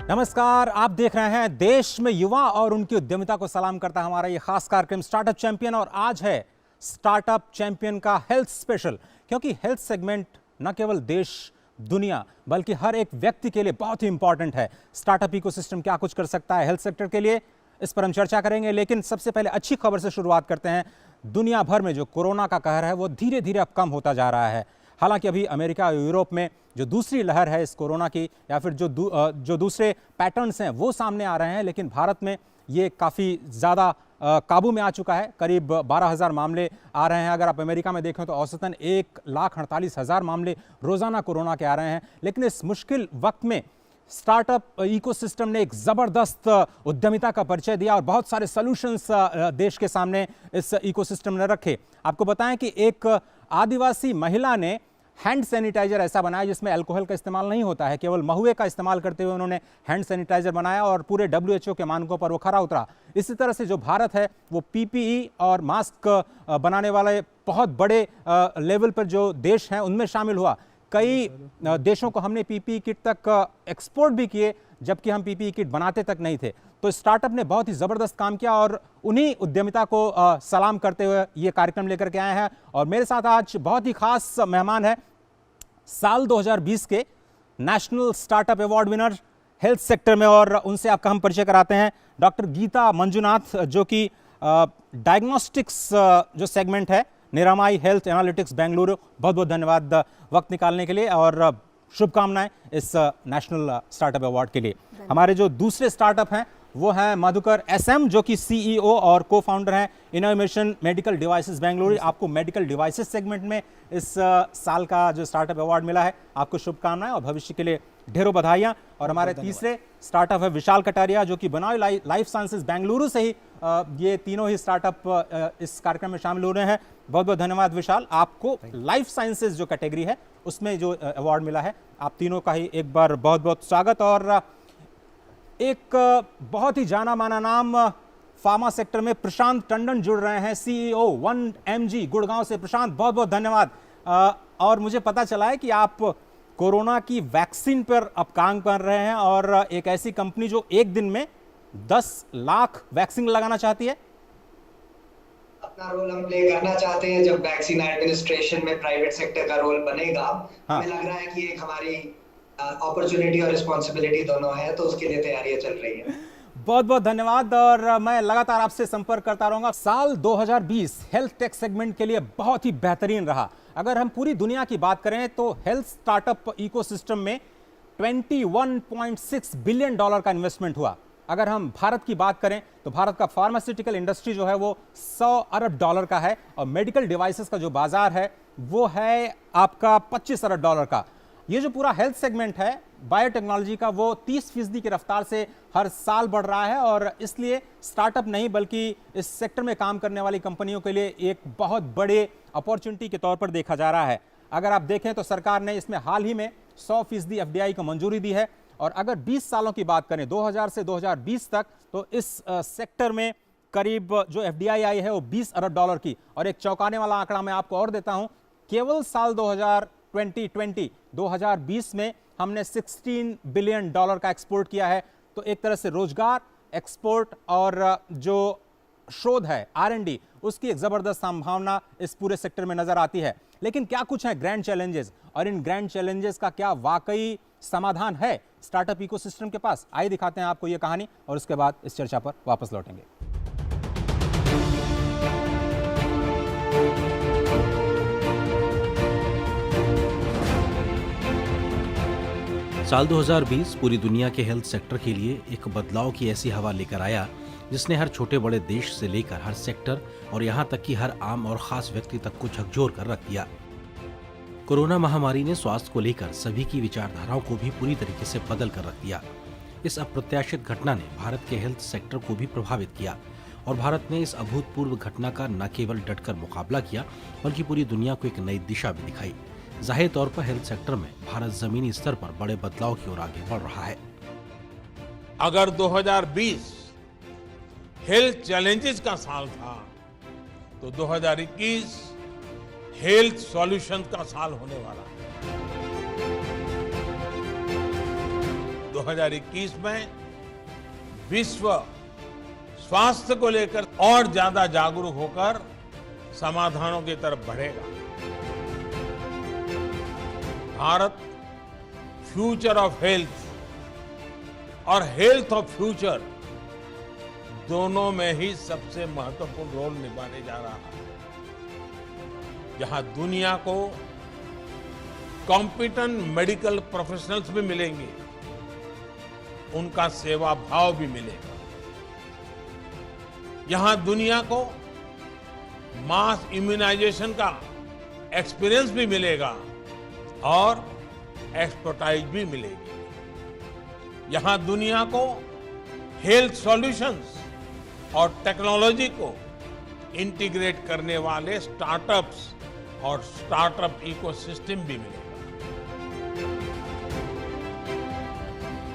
नमस्कार, आप देख रहे हैं देश में युवा और उनकी उद्यमिता को सलाम करता है हमारा ये खास कार्यक्रम स्टार्टअप चैंपियन। और आज है स्टार्टअप चैंपियन का हेल्थ स्पेशल, क्योंकि हेल्थ सेगमेंट न केवल देश दुनिया बल्कि हर एक व्यक्ति के लिए बहुत ही इंपॉर्टेंट है। स्टार्टअप इकोसिस्टम क्या कुछ कर सकता है हेल्थ सेक्टर के लिए, इस पर हम चर्चा करेंगे। लेकिन सबसे पहले अच्छी खबर से शुरुआत करते हैं। दुनिया भर में जो कोरोना का कहर है वो धीरे धीरे अब कम होता जा रहा है। हालांकि अभी अमेरिका और यूरोप में जो दूसरी लहर है इस कोरोना की या फिर जो दूसरे पैटर्न्स हैं वो सामने आ रहे हैं, लेकिन भारत में ये काफ़ी ज़्यादा काबू में आ चुका है। करीब 12,000 मामले आ रहे हैं। अगर आप अमेरिका में देखें तो औसतन 1,48,000 मामले रोज़ाना कोरोना के आ रहे हैं। लेकिन इस मुश्किल वक्त में स्टार्टअप इकोसिस्टम ने एक ज़बरदस्त उद्यमिता का परिचय दिया और बहुत सारे सॉल्यूशंस देश के सामने इस इकोसिस्टम ने रखे। आपको बताएं कि एक आदिवासी महिला ने हैंड सैनिटाइजर ऐसा बनाया जिसमें अल्कोहल का इस्तेमाल नहीं होता है, केवल महुए का इस्तेमाल करते हुए उन्होंने हैंड सैनिटाइजर बनाया और पूरे WHO के मानकों पर वो खरा उतरा। इसी तरह से जो भारत है वो PPE और मास्क बनाने वाले बहुत बड़े लेवल पर जो देश हैं उनमें शामिल हुआ। कई देशों को हमने PPE किट तक एक्सपोर्ट भी किए, जबकि हम PPE किट बनाते तक नहीं थे। तो स्टार्टअप ने बहुत ही ज़बरदस्त काम किया और उन्हीं उद्यमिता को सलाम करते हुए ये कार्यक्रम लेकर के आए हैं। और मेरे साथ आज बहुत ही खास मेहमान है, साल 2020 के national startup award winner health sector में, और उनसे आपका हम परिचय कराते हैं। डॉक्टर गीता मंजुनाथ, जो कि डायग्नोस्टिक्स जो सेगमेंट है निरामय हेल्थ एनालिटिक्स बेंगलुरु। बहुत बहुत धन्यवाद वक्त निकालने के लिए और शुभकामनाएं इस नेशनल स्टार्टअप अवार्ड के लिए। हमारे जो दूसरे स्टार्टअप हैं वो हैं मधुकर SM, जो कि CEO और को फाउंडर हैं इनोवेशन मेडिकल डिवाइसेस बेंगलुरु। आपको मेडिकल डिवाइसेस सेगमेंट में इस साल का जो स्टार्टअप अवार्ड मिला है, आपको शुभकामनाएं और भविष्य के लिए ढेरों बधाइयां। और हमारे तीसरे स्टार्टअप है विशाल कटारिया, जो कि बनाओ लाइफ साइंसेज बेंगलुरु से ही ये तीनों ही स्टार्टअप इस कार्यक्रम में शामिल हो रहे हैं। बहुत बहुत धन्यवाद विशाल, आपको लाइफ साइंसेज जो कैटेगरी है उसमें जो अवार्ड मिला है। आप तीनों का ही एक बार बहुत बहुत स्वागत। और एक बहुत ही जाना माना नाम फार्मा सेक्टर में प्रशांत टंडन जुड़ रहे हैं, CEO 1mg गुड़गांव से। प्रशांत, बहुत बहुत धन्यवाद। और मुझे पता चला है कि आप कोरोना की वैक्सीन पर अब काम कर रहे हैं और एक ऐसी कंपनी जो एक दिन में 10 लाख वैक्सीन लगाना चाहती है। अपना रोल हम प्ले करना चाहते हैं। जब वैक्सीन एडमिनिस्ट्रेशन में प्राइवेट सेक्टर का रोल बनेगा, हाँ। हमें लग रहा है कि एक हमारी अपॉर्चुनिटी और रिस्पॉन्सिबिलिटी दोनों है, तो उसके लिए तैयारियां चल रही है। बहुत बहुत धन्यवाद और मैं लगातार आपसे संपर्क करता रहूंगा। साल 2020 हेल्थ टेक सेगमेंट के लिए बहुत ही बेहतरीन रहा। अगर हम पूरी दुनिया की बात करें तो हेल्थ स्टार्टअप इकोसिस्टम में $21.6 बिलियन का इन्वेस्टमेंट हुआ। अगर हम भारत की बात करें तो भारत का फार्मास्यूटिकल इंडस्ट्री जो है वो $100 अरब का है और मेडिकल डिवाइसेस का जो बाजार है वो है आपका $25 अरब का। ये जो पूरा हेल्थ सेगमेंट है बायोटेक्नोलॉजी का, वो 30% की रफ्तार से हर साल बढ़ रहा है और इसलिए स्टार्टअप नहीं बल्कि इस सेक्टर में काम करने वाली कंपनियों के लिए एक बहुत बड़े अपॉर्चुनिटी के तौर पर देखा जा रहा है। अगर आप देखें तो सरकार ने इसमें हाल ही में 100% FDI को मंजूरी दी है और अगर 20 सालों की बात करें 2000 से 2020 तक, तो इस सेक्टर में करीब जो FDI आई है वो $20 अरब की। और एक चौंकाने वाला आंकड़ा मैं आपको और देता हूं, केवल साल 2020 में हमने $16 बिलियन का एक्सपोर्ट किया है। तो एक तरह से रोजगार, एक्सपोर्ट और जो शोध है R&D, उसकी एक जबरदस्त संभावना इस पूरे सेक्टर में नजर आती है। लेकिन क्या कुछ है ग्रैंड चैलेंजेस और इन ग्रैंड चैलेंजेस का क्या वाकई समाधान है स्टार्टअप इकोसिस्टम के पास? आइए दिखाते हैं आपको ये कहानी और उसके बाद इस चर्चा पर वापस लौटेंगे। साल 2020 पूरी दुनिया के हेल्थ सेक्टर के लिए एक बदलाव की ऐसी हवा लेकर आया जिसने हर छोटे बड़े देश से लेकर हर सेक्टर और यहां तक कि हर आम और खास व्यक्ति तक को झकझोर कर रख दिया। कोरोना महामारी ने स्वास्थ्य को लेकर सभी की विचारधाराओं को भी पूरी तरीके से बदल कर रख दिया। इस अप्रत्याशित घटना ने भारत के हेल्थ सेक्टर को भी प्रभावित किया और भारत ने इस अभूतपूर्व घटना का न केवल डटकर मुकाबला किया बल्कि पूरी दुनिया को एक नई दिशा भी दिखाई। जाहिर तौर पर हेल्थ सेक्टर में भारत जमीनी स्तर पर बड़े बदलाव की ओर आगे बढ़ रहा है। अगर 2020 हेल्थ चैलेंजेस का साल था तो 2021 हेल्थ सॉल्यूशन का साल होने वाला है। 2021 में विश्व स्वास्थ्य को लेकर और ज्यादा जागरूक होकर समाधानों की तरफ बढ़ेगा। भारत फ्यूचर ऑफ हेल्थ और हेल्थ ऑफ फ्यूचर दोनों में ही सबसे महत्वपूर्ण रोल निभाने जा रहा है। जहां दुनिया को कॉम्पिटेंट मेडिकल प्रोफेशनल्स भी मिलेंगे, उनका सेवा भाव भी मिलेगा। यहां दुनिया को मास इम्यूनाइजेशन का एक्सपीरियंस भी मिलेगा और एक्सपर्टाइज भी मिलेगी। यहां दुनिया को हेल्थ सॉल्यूशंस और टेक्नोलॉजी को इंटीग्रेट करने वाले स्टार्टअप्स और स्टार्टअप इकोसिस्टम भी मिलेगा।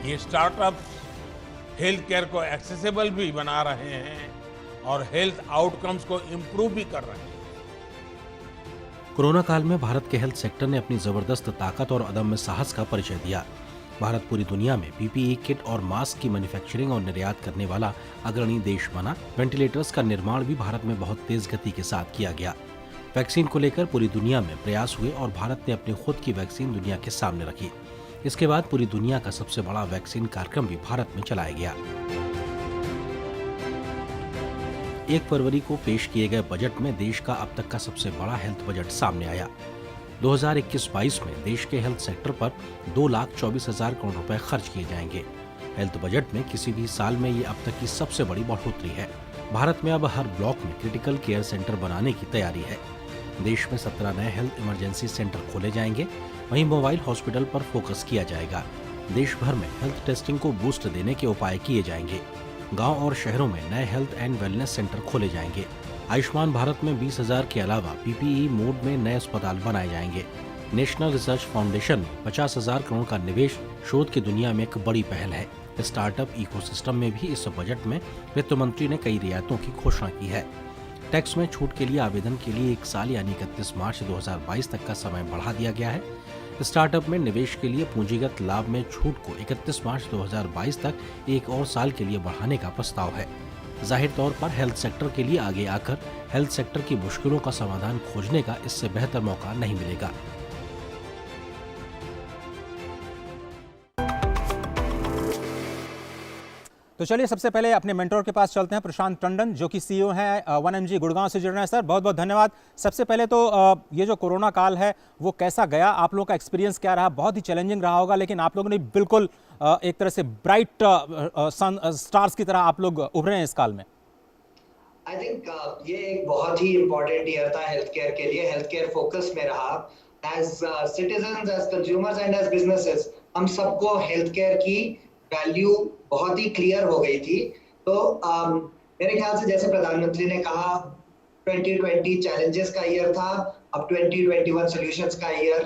ये स्टार्टअप्स हेल्थ केयर को एक्सेसिबल भी बना रहे हैं और हेल्थ आउटकम्स को इंप्रूव भी कर रहे हैं। कोरोना काल में भारत के हेल्थ सेक्टर ने अपनी जबरदस्त ताकत और अदम्य साहस का परिचय दिया। भारत पूरी दुनिया में पीपीई किट और मास्क की मैन्युफैक्चरिंग और निर्यात करने वाला अग्रणी देश बना। वेंटिलेटर्स का निर्माण भी भारत में बहुत तेज गति के साथ किया गया। वैक्सीन को लेकर पूरी दुनिया में प्रयास हुए और भारत ने अपनी खुद की वैक्सीन दुनिया के सामने रखी। इसके बाद पूरी दुनिया का सबसे बड़ा वैक्सीन कार्यक्रम भी भारत में चलाया गया। 1 फरवरी को पेश किए गए बजट में देश का अब तक का सबसे बड़ा हेल्थ बजट सामने आया। 2021-22 में देश के हेल्थ सेक्टर पर 2,24,000 करोड़ रुपए खर्च किए जाएंगे। हेल्थ बजट में किसी भी साल में ये अब तक की सबसे बड़ी बढ़ोतरी है। भारत में अब हर ब्लॉक में क्रिटिकल केयर सेंटर बनाने की तैयारी है। देश में 17 नए हेल्थ इमरजेंसी सेंटर खोले जाएंगे। वहीं मोबाइल हॉस्पिटल पर फोकस किया जाएगा। देश भर में हेल्थ टेस्टिंग को बूस्ट देने के उपाय किए जाएंगे। गांव और शहरों में नए हेल्थ एंड वेलनेस सेंटर खोले जाएंगे। आयुष्मान भारत में 20,000 के अलावा पीपीई मोड में नए अस्पताल बनाए जाएंगे। नेशनल रिसर्च फाउंडेशन में 50,000 करोड़ का निवेश शोध की दुनिया में एक बड़ी पहल है। स्टार्टअप इकोसिस्टम में भी इस बजट में वित्त मंत्री ने कई रियायतों की घोषणा की है। टैक्स में छूट के लिए आवेदन के लिए 1 साल यानी 31 मार्च 2022 तक का समय बढ़ा दिया गया है। स्टार्टअप में निवेश के लिए पूंजीगत लाभ में छूट को 31 मार्च 2022 तक 1 और साल के लिए बढ़ाने का प्रस्ताव है। जाहिर तौर पर हेल्थ सेक्टर के लिए आगे आकर हेल्थ सेक्टर की मुश्किलों का समाधान खोजने का इससे बेहतर मौका नहीं मिलेगा। तो चलिए सबसे पहले अपने मेंटोर के पास चलते हैं, प्रशांत टंडन जो कि सीईओ हैं 1mg गुड़गांव से जुड़ रहे हैं। सर बहुत बहुत धन्यवाद। सबसे पहले तो ये जो कोरोना काल है वो कैसा गया, आप लोगों का एक्सपीरियंस क्या रहा? बहुत ही चैलेंजिंग रहा होगा, लेकिन आप लोगों ने बिल्कुल एक तरह से ब्राइट स्टार्स की तरह आप लोग उभरे हैं इस काल में। आई थिंक ये एक बहुत ही इम्पोर्टेंट ईयर था हेल्थ केयर के लिए। हेल्थ केयर फोकस में रहा। As citizens, as consumers and as businesses, हम सबको हेल्थ केयर की वैल्यू बहुत ही क्लियर हो गई थी। तो मेरे ख्याल से जैसे प्रधानमंत्री ने कहा 2020 चैलेंजेस का ईयर था, अब 2021 सॉल्यूशंस का ईयर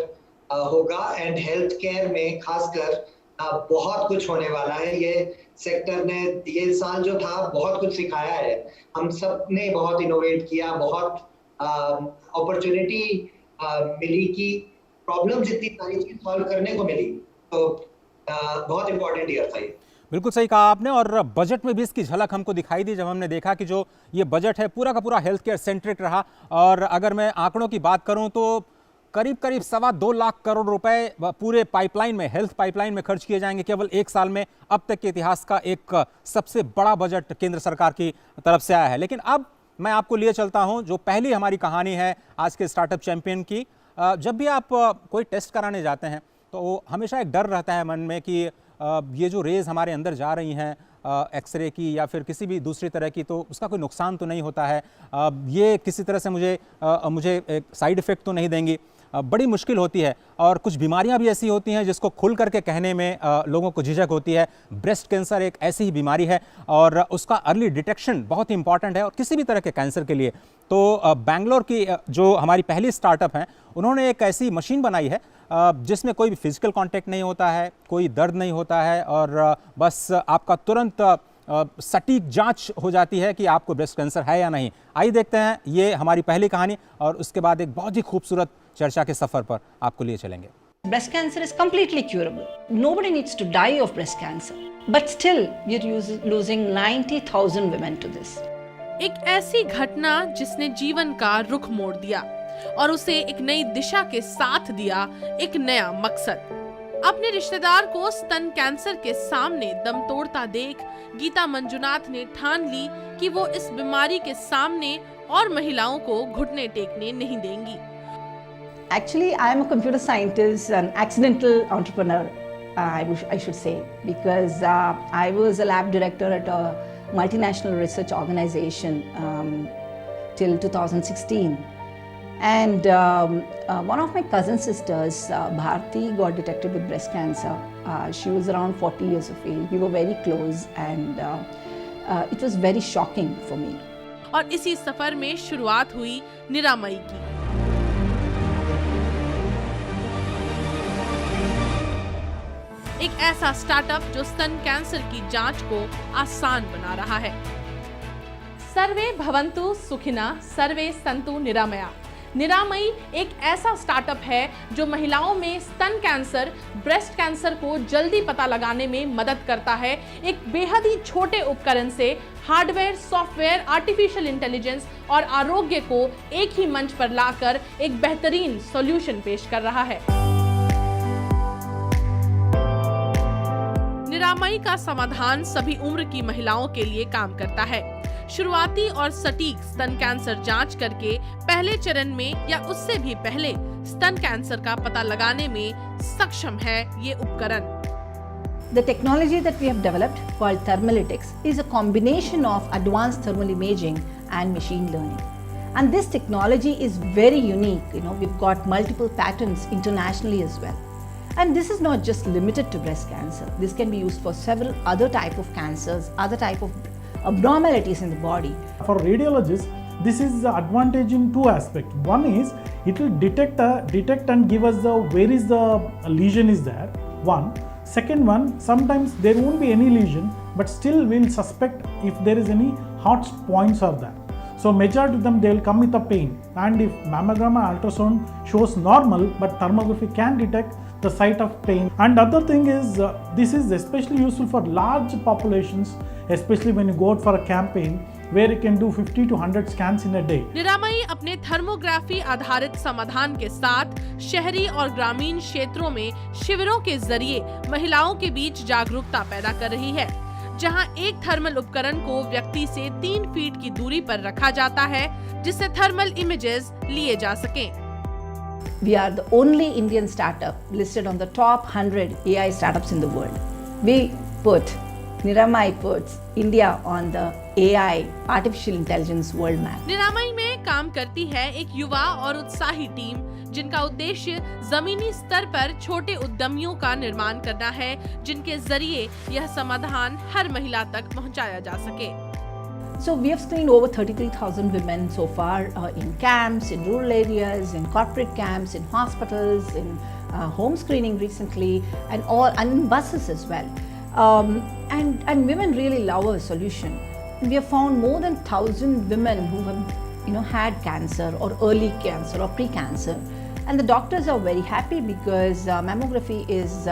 होगा। एंड हेल्थ केयर में खासकर बहुत कुछ होने वाला है। ये सेक्टर ने ये साल जो था बहुत कुछ सिखाया है। हम सब ने बहुत इनोवेट किया, बहुत अपॉर्चुनिटी मिली कि प्रॉब्लम्स इतनी सारी चीज सॉल्व करने को मिली। तो बहुत इंपॉर्टेंट ईयर था ये। बिल्कुल सही कहा आपने, और बजट में भी इसकी झलक हमको दिखाई दी जब हमने देखा कि जो ये बजट है पूरा का पूरा हेल्थ केयर सेंट्रिक रहा। और अगर मैं आंकड़ों की बात करूं तो करीब 2.25 लाख करोड़ रुपए पूरे पाइपलाइन में, हेल्थ पाइपलाइन में खर्च किए जाएंगे केवल 1 साल में। अब तक के इतिहास का एक सबसे बड़ा बजट केंद्र सरकार की तरफ से आया है। लेकिन अब मैं आपको लिए चलता हूं जो पहली हमारी कहानी है आज के स्टार्टअप चैंपियन की। जब भी आप कोई टेस्ट कराने जाते हैं तो हमेशा एक डर रहता है मन में कि ये जो रेज हमारे अंदर जा रही हैं एक्सरे की या फिर किसी भी दूसरी तरह की, तो उसका कोई नुकसान तो नहीं होता है, ये किसी तरह से मुझे एक साइड इफेक्ट तो नहीं देंगी। बड़ी मुश्किल होती है और कुछ बीमारियां भी ऐसी होती हैं जिसको खुल करके कहने में लोगों को झिझक होती है। ब्रेस्ट कैंसर एक ऐसी ही बीमारी है और उसका अर्ली डिटेक्शन बहुत ही इंपॉर्टेंट है, और किसी भी तरह के कैंसर के लिए। तो बेंगलोर की जो हमारी पहली स्टार्टअप है, उन्होंने एक ऐसी मशीन बनाई है जिसमें कोई भी फिजिकल कांटेक्ट नहीं होता है, कोई दर्द नहीं होता है, और बस आपका तुरंत सटीक जांच हो जाती है कि आपको ब्रेस्ट कैंसर है या नहीं। आइए देखते हैं ये हमारी पहली कहानी, और उसके बाद एक बहुत ही खूबसूरत चर्चा के सफर पर आपको लिए चलेंगे। Breast cancer is completely curable. Nobody needs to die of breast cancer. But still, we're losing 90,000 women to this. एक ऐसी घटना जिसने जीवन का रुख मोड़ दिया और उसे एक नई दिशा के साथ दिया एक नया मकसद। अपने रिश्तेदार को स्तन कैंसर के सामने दम तोड़ता देख गीता मंजुनाथ ने ठान ली कि वो इस बीमारी के सामने और महिलाओं को घुटने टेकने नहीं देंगी। Actually, I am a computer scientist, an accidental entrepreneur, I should say, because I was a lab director at a multinational research organization till 2016. And one of my cousin sisters, Bharti, got detected with breast cancer. She was around 40 years of age. We were very close, and it was very shocking for me. और इसी सफर में शुरुआत हुई निरामयी की। एक ऐसा startup जो स्तन कैंसर की जांच को आसान बना रहा है। सर्वे भवन्तु सुखिना, सर्वे सन्तु निरामया। निरामयी एक ऐसा स्टार्टअप है जो महिलाओं में स्तन कैंसर, ब्रेस्ट कैंसर को जल्दी पता लगाने में मदद करता है। एक बेहद ही छोटे उपकरण से हार्डवेयर, सॉफ्टवेयर, आर्टिफिशियल इंटेलिजेंस और आरोग्य को एक ही मंच पर लाकर एक बेहतरीन सॉल्यूशन पेश कर रहा है। निरामयी का समाधान सभी उम्र की महिलाओं के लिए काम करता है। शुरुआती और सटीक स्तन कैंसर जांच करके पहले चरण में या उससे भी पहले स्तन कैंसर का पता लगाने में सक्षम है ये उपकरण। The technology that we have developed, called Thermalytics, is a combination of advanced thermal imaging and machine learning. And this technology is very unique. We've got multiple patents internationally as well. And this is not just limited to breast cancer. This can be used for several other type of cancers, other type of abnormalities in the body. For radiologists, this is the advantage in two aspects. One is it will detect and give us where is the lesion is there. One. Second one, sometimes there won't be any lesion, but still we'll suspect if there is any hot points are there. So majority of them, they will come with a pain. And if mammogram or ultrasound shows normal, but thermography can detect the site of pain. And other thing is, this is especially useful for large populations, especially when you go out for a campaign where you can do 50 to 100 scans in a day. निरामयी अपने thermography आधारित समाधान के साथ शहरी और ग्रामीण क्षेत्रों में शिविरों के जरिए महिलाओं के बीच जागरूकता पैदा कर रही है, जहां एक थर्मल उपकरण को व्यक्ति से 3 फीट की दूरी पर रखा जाता है जिससे थर्मल इमेजेस लिए जा सकें। We are the only Indian startup listed on the top 100 AI startups in the world. Niramai puts India on the AI, artificial intelligence world map. निरामयी में काम करती है एक युवा और उत्साही टीम जिनका उद्देश्य जमीनी स्तर पर छोटे उद्यमियों का निर्माण करना है, जिनके जरिए यह समाधान हर महिला तक पहुंचाया जा सके। So we have screened over 33,000 women so far in camps, in rural areas, in corporate camps, in hospitals, in home screening recently, and in buses as well. And women really love our solution. We have found more than 1,000 women who have had cancer or early cancer or pre-cancer. And the doctors are very happy because mammography is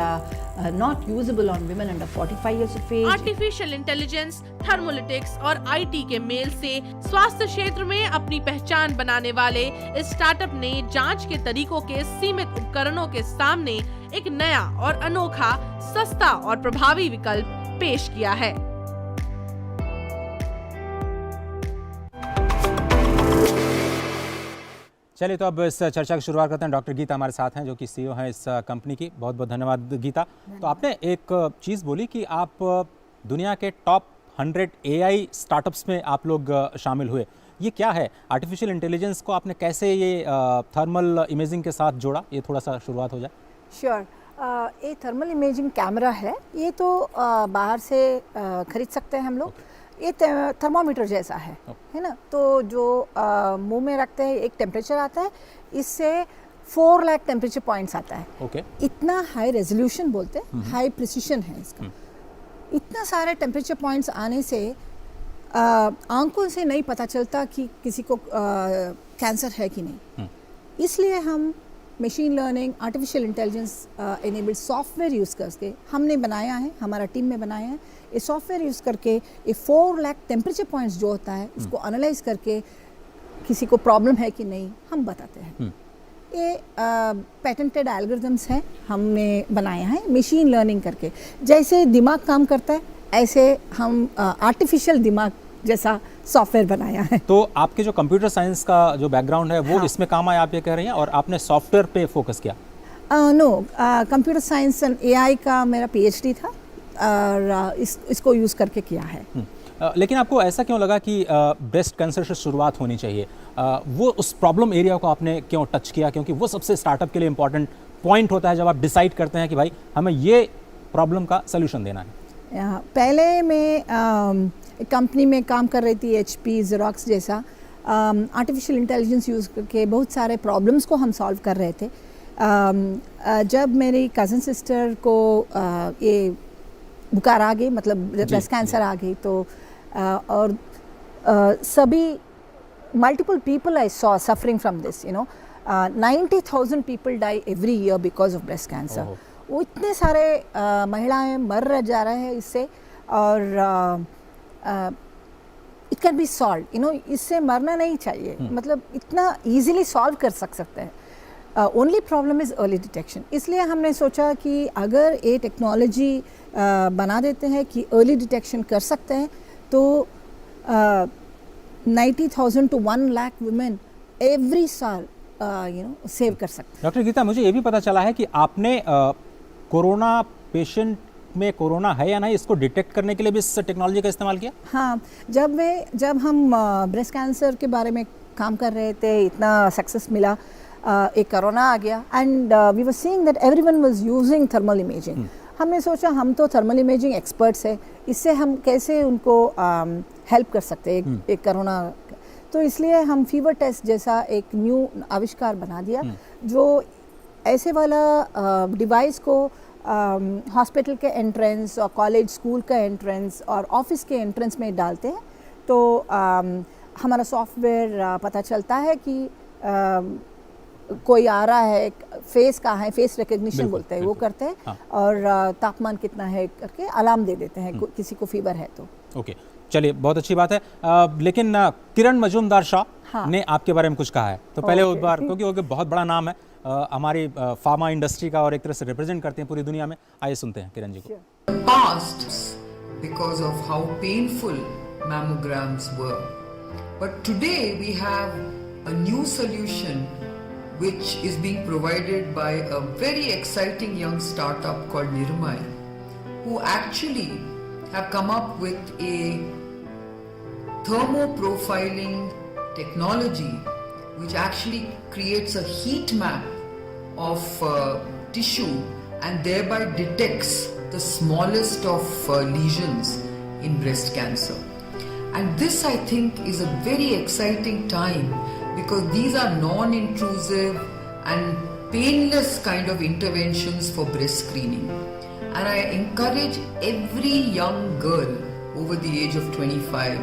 not usable on women under 45 years of age. Artificial intelligence, थर्मोलिटिक्स और IT के mail से स्वास्थ्य क्षेत्र में अपनी पहचान बनाने वाले इस स्टार्टअप ने जांच के तरीकों के सीमित उपकरणों के सामने एक नया और अनोखा, सस्ता और प्रभावी विकल्प पेश किया है। चलिए तो अब इस चर्चा की शुरुआत करते हैं। डॉक्टर गीता हमारे साथ हैं जो कि सीईओ हैं इस कंपनी की। बहुत बहुत धन्यवाद गीता। तो आपने एक चीज़ बोली कि आप दुनिया के टॉप 100 एआई स्टार्टअप्स में आप लोग शामिल हुए। ये क्या है? आर्टिफिशियल इंटेलिजेंस को आपने कैसे ये थर्मल इमेजिंग के साथ जोड़ा? ये थोड़ा सा शुरुआत हो जाए। श्योर। ये थर्मल इमेजिंग कैमरा है, ये तो बाहर से खरीद सकते हैं हम लोग। ये थर्मोमीटर जैसा है ना। तो जो मुंह में रखते हैं, एक टेम्परेचर आता है, इससे 4 लाख टेम्परेचर पॉइंट्स आता है। इतना हाई रेजोल्यूशन बोलते हैं, हाई प्रिसिशन है इसका। इतना सारे टेम्परेचर पॉइंट्स आने से आंखों से नहीं पता चलता कि किसी को कैंसर है कि नहीं। इसलिए हम machine learning, artificial intelligence enabled software use करके हमने बनाया है, हमारा टीम में बनाया है। ये सॉफ्टवेयर यूज़ करके ये 4 लाख टेम्परेचर पॉइंट्स जो होता है उसको एनालाइज करके किसी को प्रॉब्लम है कि नहीं हम बताते हैं। ये पैटेंटेड एल्गोरिथम्स हैं, हमने बनाया है मशीन लर्निंग करके। जैसे दिमाग काम करता है ऐसे हम आर्टिफिशियल दिमाग जैसा सॉफ्टवेयर बनाया है। तो आपके जो कंप्यूटर साइंस का जो बैकग्राउंड है वो इसमें काम आया, आप ये कह रही हैं, और आपने सॉफ्टवेयर पे फोकस किया? No, computer science and AI का मेरा पीएचडी था और इसको यूज़ करके किया है। लेकिन आपको ऐसा क्यों लगा कि ब्रेस्ट कैंसर से शुरुआत होनी चाहिए? वो उस प्रॉब्लम एरिया को आपने क्यों टच किया? क्योंकि वो सबसे स्टार्टअप के लिए इंपॉर्टेंट पॉइंट होता है जब आप डिसाइड करते हैं कि भाई हमें ये प्रॉब्लम का सोल्यूशन देना है। पहले मैं एक कंपनी में काम कर रही थी, HP, ज़ेरॉक्स जैसा। आर्टिफिशियल इंटेलिजेंस यूज़ करके बहुत सारे प्रॉब्लम्स को हम सॉल्व कर रहे थे। जब मेरी कज़न सिस्टर को ये बुखार आ गई, मतलब ब्रेस्ट कैंसर आ गई, तो और सभी multiple people I saw suffering from this, 90,000 people die every year because of breast cancer. वो इतने सारे महिलाएं मर जा रहे हैं इससे, और इट कैन बी सॉल्व, इससे मरना नहीं चाहिए, मतलब इतना ईजिली सॉल्व कर सकते हैं। Only problem is early detection. इसलिए हमने सोचा कि अगर ये टेक्नोलॉजी बना देते हैं कि अर्ली डिटेक्शन कर सकते हैं, तो 90,000 to 1 लाख वुमेन एवरी साल सेव कर सकते हैं। डॉक्टर गीता, मुझे ये भी पता चला है कि आपने कोरोना पेशेंट में कोरोना है या नहीं इसको डिटेक्ट करने के लिए भी इस टेक्नोलॉजी का इस्तेमाल किया? हाँ, जब हम ब्रेस्ट कैंसर के बारे में काम कर रहे थे, इतना सक्सेस मिला, एक कोरोना आ गया, and we were seeing that everyone was using thermal imaging. हमने सोचा हम तो थर्मल इमेजिंग एक्सपर्ट्स हैं, इससे हम कैसे उनको हेल्प कर सकते हैं एक कोरोना। तो इसलिए हम फीवर टेस्ट जैसा एक न्यू आविष्कार बना दिया, जो ऐसे वाला डिवाइस को हॉस्पिटल के एंट्रेंस और कॉलेज स्कूल का एंट्रेंस और ऑफिस के एंट्रेंस में डालते हैं, तो हमारा सॉफ्टवेयर पता चलता है कि कोई आ रहा है, फेस का है, फेस रिकग्निशन बोलते हैं, वो करते हैं। हाँ। और तापमान कितना है करके अलार्म दे देते हैं किसी को फीवर है तो। ओके, चलिए, बहुत अच्छी बात है। लेकिन किरण मजूमदार शाह ने आपके बारे में कुछ कहा है, तो पहले एक बार, क्योंकि वो बहुत बड़ा नाम है हमारी फार्मा इंडस्ट्री का और एक तरह से रिप्रेजेंट करते हैं पूरी दुनिया में, आइए सुनते हैं किरण जी को। Past because of how painful mammograms were, but today we have a new solution which is being provided by a very exciting young startup called Nirmay, who actually have come up with a thermoprofiling technology which actually creates a heat map of tissue and thereby detects the smallest of lesions in breast cancer. And this, I think, is a very exciting time because these are non-intrusive and painless kind of interventions for breast screening. And I encourage every young girl over the age of 25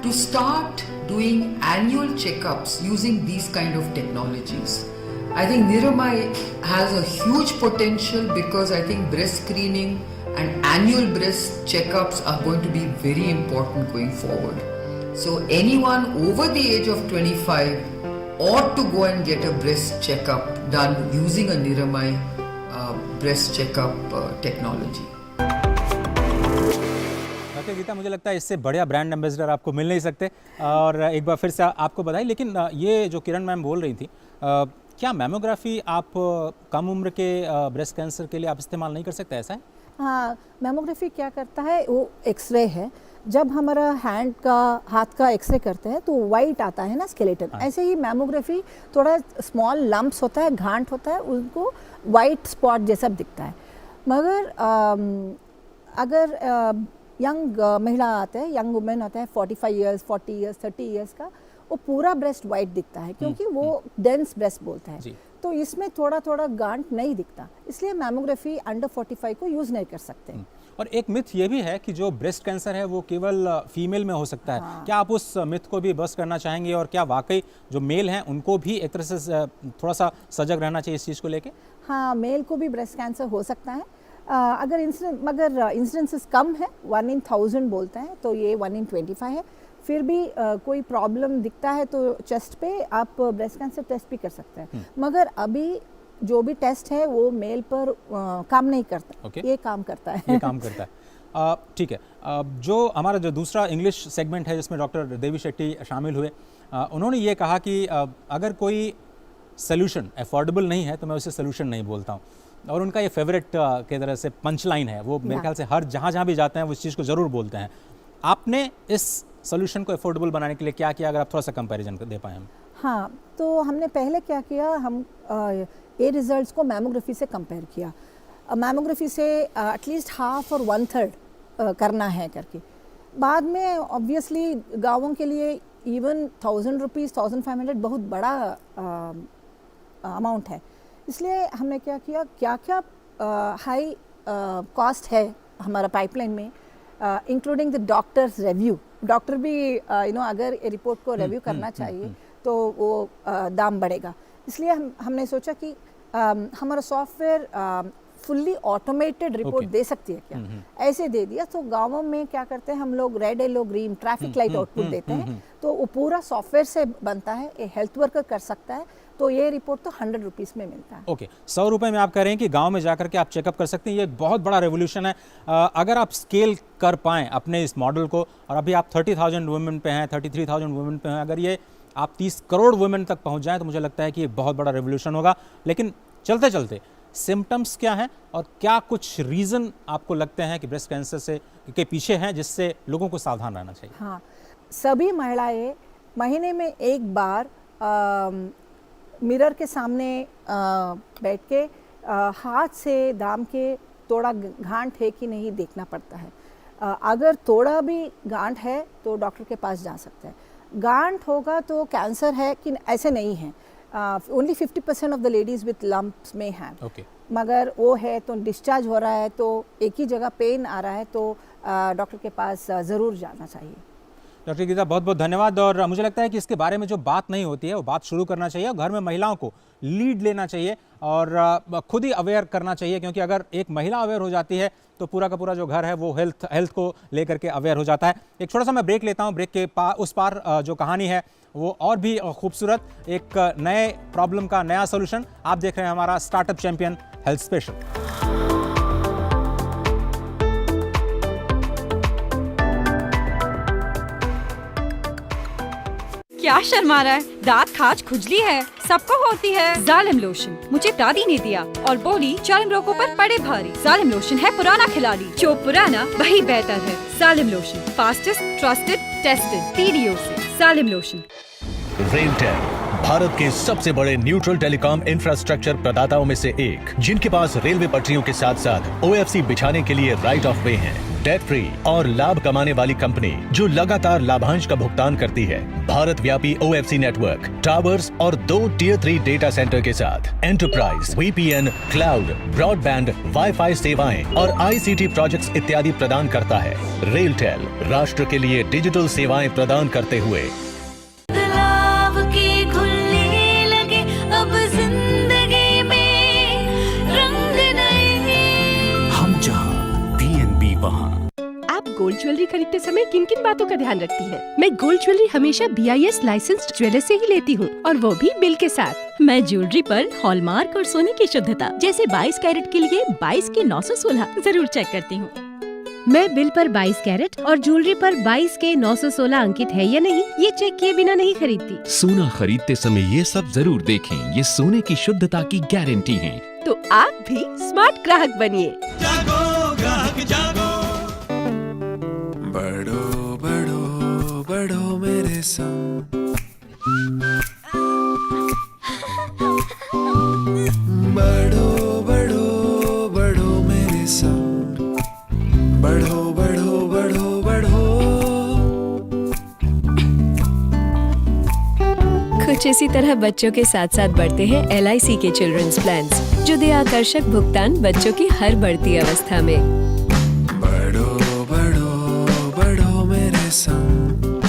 to start doing annual checkups using these kind of technologies. I think Nirmay has a huge potential because I think breast screening and annual breast checkups are going to be very important going forward. So anyone over the age of 25 ought to go and get a breast checkup done using a Nirmay breast checkup technology. Gita, मुझे लगता है इससे बढ़िया brand ambassador आपको मिल नहीं सकते, और एक बार फिर से आपको बधाई। लेकिन ये जो किरण मैम बोल रही थी, क्या मैमोग्राफी आप कम उम्र के ब्रेस्ट कैंसर के लिए आप इस्तेमाल नहीं कर सकते, ऐसा है? हाँ, मैमोग्राफी क्या करता है, वो एक्सरे है। जब हमारा हाथ का एक्सरे करते हैं तो वाइट आता है ना स्केलेटन, ऐसे ही मैमोग्राफी थोड़ा स्मॉल लम्प्स होता है, गांठ होता है, उनको वाइट स्पॉट जैसा दिखता है। मगर अगर यंग महिला आते हैं, यंग वुमेन आता है 45 इयर्स, 40 इयर्स, 30 इयर्स का, वो पूरा ब्रेस्ट वाइट दिखता है क्योंकि वो डेंस ब्रेस्ट बोलते हैं। तो इसमें थोड़ा थोड़ा गांठ नहीं दिखता, इसलिए मैमोग्राफी अंडर 45 को यूज़ नहीं कर सकते। और एक मिथ ये भी है कि जो ब्रेस्ट कैंसर है वो केवल फीमेल में हो सकता है। हाँ। क्या आप उस मिथ को भी बस्ट करना चाहेंगे, और क्या वाकई जो मेल हैं उनको भी एक तरह से थोड़ा सा सजग रहना चाहिए इस चीज़ को लेके? हाँ, मेल को भी ब्रेस्ट कैंसर हो सकता है, मगर इंसिडेंसेस कम है, 1 in 1000 बोलते हैं, तो ये 1 in 25 है। फिर भी कोई प्रॉब्लम दिखता है तो चेस्ट पे आप ब्रेस्ट कैंसर टेस्ट भी कर सकते हैं, मगर अभी जो भी टेस्ट है वो मेल पर काम नहीं करता। Okay. ये काम करता है। ये काम करता है। ठीक है। जो हमारा जो दूसरा इंग्लिश सेगमेंट है जिसमें डॉक्टर देवी शेट्टी शामिल हुए, उन्होंने ये कहा कि अगर कोई सोल्यूशन अफोर्डेबल नहीं है तो मैं उसे सोल्यूशन नहीं बोलता हूँ, और उनका ये फेवरेट के तरह से पंच लाइन है, वो मेरे ख्याल से हर जहाँ भी जाते हैं वो इस चीज़ को ज़रूर बोलते हैं। आपने इस सोल्यूशन को अफोर्डेबल बनाने के लिए क्या किया, अगर आप थोड़ा सा कंपैरिजन दे पाएँ हम? हाँ, तो हमने पहले क्या किया, हम ये रिजल्ट्स को मैमोग्राफी से कंपेयर किया। मैमोग्राफी से एटलीस्ट हाफ और 1/3 करना है करके। बाद में ऑब्वियसली गाँवों के लिए इवन 1000 रुपीज़ 1500 बहुत बड़ा अमाउंट है, इसलिए हमने क्या किया, क्या हाई कॉस्ट है हमारा पाइपलाइन में, including the doctors review. Doctor भी अगर रिपोर्ट को रिव्यू करना चाहिए तो वो दाम बढ़ेगा, इसलिए हमने सोचा कि हमारा सॉफ्टवेयर फुल्ली ऑटोमेटेड रिपोर्ट दे सकती है क्या, ऐसे दे दिया। तो गाँवों में क्या करते हैं हम लोग, red yellow green traffic light output देते हैं, तो वो पूरा सॉफ्टवेयर से बनता है, ये हेल्थ वर्कर कर सकता है, तो ये रिपोर्ट तो 100 रुपीज़ में मिलता है। ओके, 100 रुपये में आप कह रहे हैं कि गांव में जाकर के आप चेकअप कर सकते हैं। ये एक बहुत बड़ा रेवोल्यूशन है। अगर आप स्केल कर पाएँ अपने इस मॉडल को, और अभी आप 30,000 वुमेन पे हैं, 33,000 वुमेन पे हैं, अगर ये आप 30 करोड़ वुमेन तक पहुंच जाएं तो मुझे लगता है कि ये बहुत बड़ा रेवोल्यूशन होगा। लेकिन चलते चलते सिम्टम्स क्या हैं और क्या कुछ रीज़न आपको लगते हैं कि ब्रेस्ट कैंसर के पीछे हैं जिससे लोगों को सावधान रहना चाहिए? हाँ, सभी महिलाएं महीने में एक बार मिरर के सामने बैठ के हाथ से दाम के थोड़ा गांठ है कि नहीं देखना पड़ता है। अगर थोड़ा भी गांठ है तो डॉक्टर के पास जा सकते हैं। गांठ होगा तो कैंसर है कि ऐसे नहीं है, only 50% of the ladies with lumps में हैं। Okay. मगर वो है तो डिस्चार्ज हो रहा है, तो एक ही जगह पेन आ रहा है तो डॉक्टर के पास ज़रूर जाना चाहिए। डॉक्टर गीता, बहुत बहुत धन्यवाद। और मुझे लगता है कि इसके बारे में जो बात नहीं होती है वो बात शुरू करना चाहिए, और घर में महिलाओं को लीड लेना चाहिए और खुद ही अवेयर करना चाहिए, क्योंकि अगर एक महिला अवेयर हो जाती है तो पूरा का पूरा जो घर है वो हेल्थ को लेकर के अवेयर हो जाता है। एक छोटा सा मैं ब्रेक लेता हूँ, ब्रेक के उस पार जो कहानी है वो और भी खूबसूरत, एक नए प्रॉब्लम का नया सोल्यूशन। आप देख रहे हैं हमारा स्टार्टअप चैंपियन हेल्थ स्पेशल। क्या शर्मा रहा है? दांत खाज खुजली है, सबको होती है। जालिम लोशन मुझे दादी ने दिया और बोली चर्म रोगों पर पड़े भारी। जालिम लोशन है पुराना खिलाड़ी, जो पुराना वही बेहतर है। जालिम lotion, fastest, trusted, tested TDO से। जालिम लोशन। रेलटेल भारत के सबसे बड़े न्यूट्रल टेलीकॉम इंफ्रास्ट्रक्चर प्रदाताओं में से एक, जिनके पास रेलवे पटरियों के साथ साथ OFC बिछाने के लिए राइट ऑफ वे है। डेट फ्री और लाभ कमाने वाली कंपनी जो लगातार लाभांश का भुगतान करती है। भारत व्यापी OFC नेटवर्क, टावर्स और 2 Tier 3 डेटा सेंटर के साथ enterprise, VPN, cloud, broadband, wifi सेवाएं और ICT प्रोजेक्ट्स इत्यादि प्रदान करता है। रेलटेल राष्ट्र के लिए डिजिटल सेवाएं प्रदान करते हुए अब जिंदगी में रंग नए। हम जहां PNB वहां। आप गोल्ड ज्वेलरी खरीदते समय किन किन बातों का ध्यान रखती हैं? मैं गोल्ड ज्वेलरी हमेशा BIS लाइसेंस्ड ज्वेलर से ही लेती हूँ, और वो भी बिल के साथ। मैं ज्वेलरी पर हॉलमार्क और सोने की शुद्धता जैसे 22 कैरेट के लिए 22 के 916 जरूर चेक करती हूँ। मैं बिल पर 22 कैरेट और ज्वेलरी पर 22 के 916 अंकित है या नहीं, ये चेक किए बिना नहीं खरीदती। सोना खरीदते समय ये सब जरूर देखें, ये सोने की शुद्धता की गारंटी है। तो आप भी स्मार्ट ग्राहक बनिए। जागो ग्राहक जागो। बढ़ो बढ़ो बढ़ो मेरे संग, बढ़ो बढ़ो बढ़ो मेरे संग, बढ़ो बढ़ो बढ़ो बढ़ो। खुद कुछ इसी तरह बच्चों के साथ साथ बढ़ते हैं LIC के चिल्ड्रंस प्लान्स, जो दे आकर्षक भुगतान बच्चों की हर बढ़ती अवस्था में। बढ़ो बढ़ो बढ़ो मेरे संग।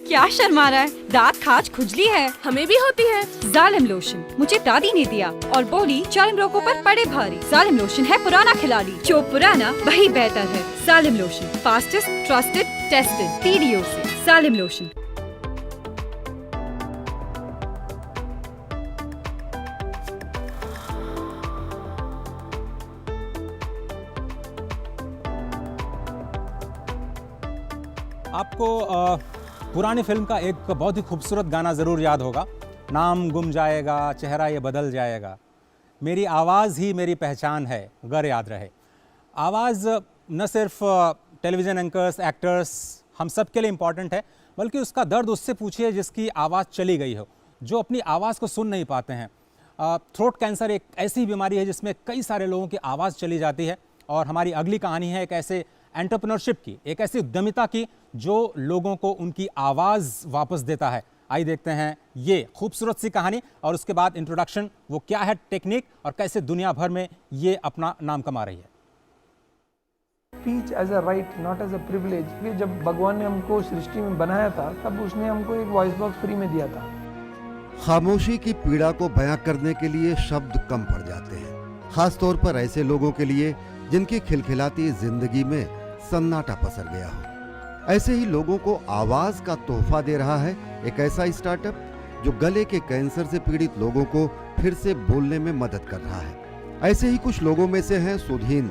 क्या शर्मा रहा है? दांत खाज खुजली है, हमें भी होती है। जालिम लोशन मुझे दादी ने दिया और बोली चर्म रोगों पर पड़े भारी। जालिम लोशन है पुराना खिलाड़ी, जो पुराना वही बेहतर है। जालिम lotion, fastest, trusted, tested PDO से। जालिम लोशन। आपको पुरानी फिल्म का एक बहुत ही खूबसूरत गाना ज़रूर याद होगा, नाम गुम जाएगा, चेहरा ये बदल जाएगा, मेरी आवाज़ ही मेरी पहचान है, गर याद रहे। आवाज़ न सिर्फ टेलीविज़न एंकर्स, एक्टर्स, हम सब के लिए इम्पॉर्टेंट है, बल्कि उसका दर्द उससे पूछिए जिसकी आवाज़ चली गई हो, जो अपनी आवाज़ को सुन नहीं पाते हैं। थ्रोट कैंसर एक ऐसी बीमारी है जिसमें कई सारे लोगों की आवाज़ चली जाती है, और हमारी अगली कहानी है एक ऐसे एंटरप्रेन्योरशिप की, एक ऐसी उद्यमिता की जो लोगों को उनकी आवाज़ वापस देता है। आइए देखते हैं ये खूबसूरत सी कहानी, और उसके बाद इंट्रोडक्शन, वो क्या है टेक्निक और कैसे दुनिया भर में ये अपना नाम कमा रही है। Speech as a right, not as a privilege. ये जब भगवान ने हमको सृष्टि में बनाया था, तब उसने हमको एक वॉइस बॉक्स फ्री में दिया था। खामोशी की पीड़ा को बयां करने के लिए शब्द कम पड़ जाते हैं, खास तौर पर ऐसे लोगों के लिए जिनकी खिलखिलाती जिंदगी में सन्नाटा पसर गया हो। ऐसे ही लोगों को आवाज का तोहफा दे रहा है एक ऐसा स्टार्टअप जो गले के कैंसर से पीड़ित लोगों को फिर से बोलने में मदद कर रहा है। ऐसे ही कुछ लोगों में से हैं सुधींद्र,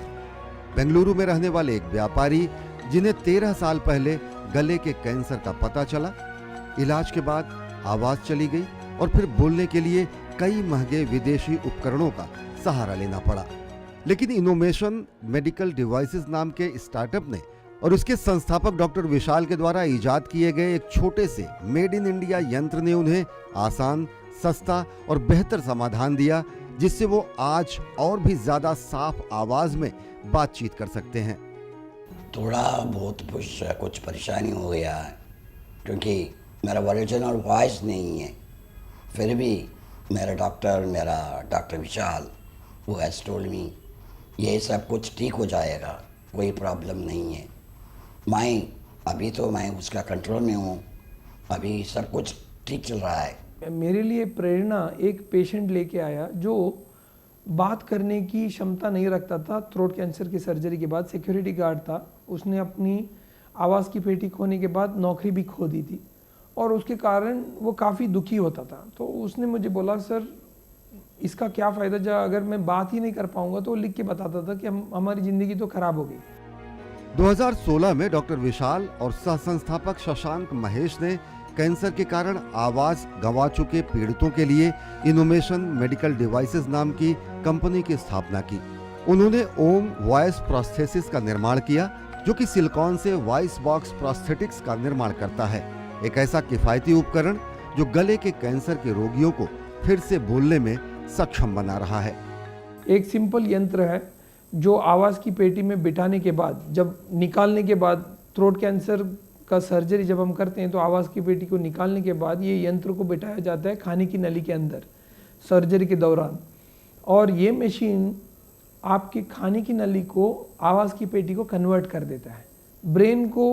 बेंगलुरु में रहने वाले एक व्यापारी जिन्हें 13 साल पहले गले के कैंसर का पता चला। इलाज के बाद आवाज चली गई और फिर बोलने के लिए कई महंगे विदेशी उपकरणों का सहारा लेना पड़ा। लेकिन इनोवेशन मेडिकल डिवाइसेस नाम के स्टार्टअप ने और उसके संस्थापक डॉक्टर विशाल के द्वारा इजाद किए गए एक छोटे से मेड इन इंडिया यंत्र ने उन्हें आसान, सस्ता और बेहतर समाधान दिया, जिससे वो आज और भी ज्यादा साफ आवाज में बातचीत कर सकते हैं। थोड़ा बहुत कुछ परेशानी हो गया है, क्योंकि मेरा ओरिजिनल वॉइस नहीं है। फिर भी मेरा डॉक्टर विशाल, वो हैज टोल्ड मी ये सब कुछ ठीक हो जाएगा, कोई प्रॉब्लम नहीं है। मैं उसका कंट्रोल में हूँ, अभी सब कुछ ठीक चल रहा है। मेरे लिए प्रेरणा एक पेशेंट लेके आया जो बात करने की क्षमता नहीं रखता था। थ्रोट कैंसर की सर्जरी के बाद सिक्योरिटी गार्ड था, उसने अपनी आवाज़ की पेटी खोने के बाद नौकरी भी खो दी थी, और उसके कारण वो काफ़ी दुखी होता था। तो उसने मुझे बोला, सर इसका क्या फ़ायदा जब अगर मैं बात ही नहीं कर पाऊंगा। तो वो लिख के बताता था कि हमारी ज़िंदगी तो खराब हो गई। 2016 में डॉक्टर विशाल और सह संस्थापक शशांक महेश ने कैंसर के कारण आवाज गंवा चुके पीड़ितों के लिए इनोवेशन मेडिकल डिवाइसेस नाम की कंपनी की स्थापना की। उन्होंने ओम वॉइस प्रोस्थेसिस का निर्माण किया, जो कि सिलिकॉन से वॉइस बॉक्स प्रोस्थेटिक्स का निर्माण करता है। एक ऐसा किफायती उपकरण जो गले के कैंसर के रोगियों को फिर से बोलने में सक्षम बना रहा है। एक सिंपल यंत्र है जो आवाज़ की पेटी में बिठाने के बाद, जब निकालने के बाद, थ्रोट कैंसर का सर्जरी जब हम करते हैं तो आवाज़ की पेटी को निकालने के बाद ये यंत्र को बिठाया जाता है खाने की नली के अंदर सर्जरी के दौरान, और ये मशीन आपके खाने की नली को आवाज़ की पेटी को कन्वर्ट कर देता है। ब्रेन को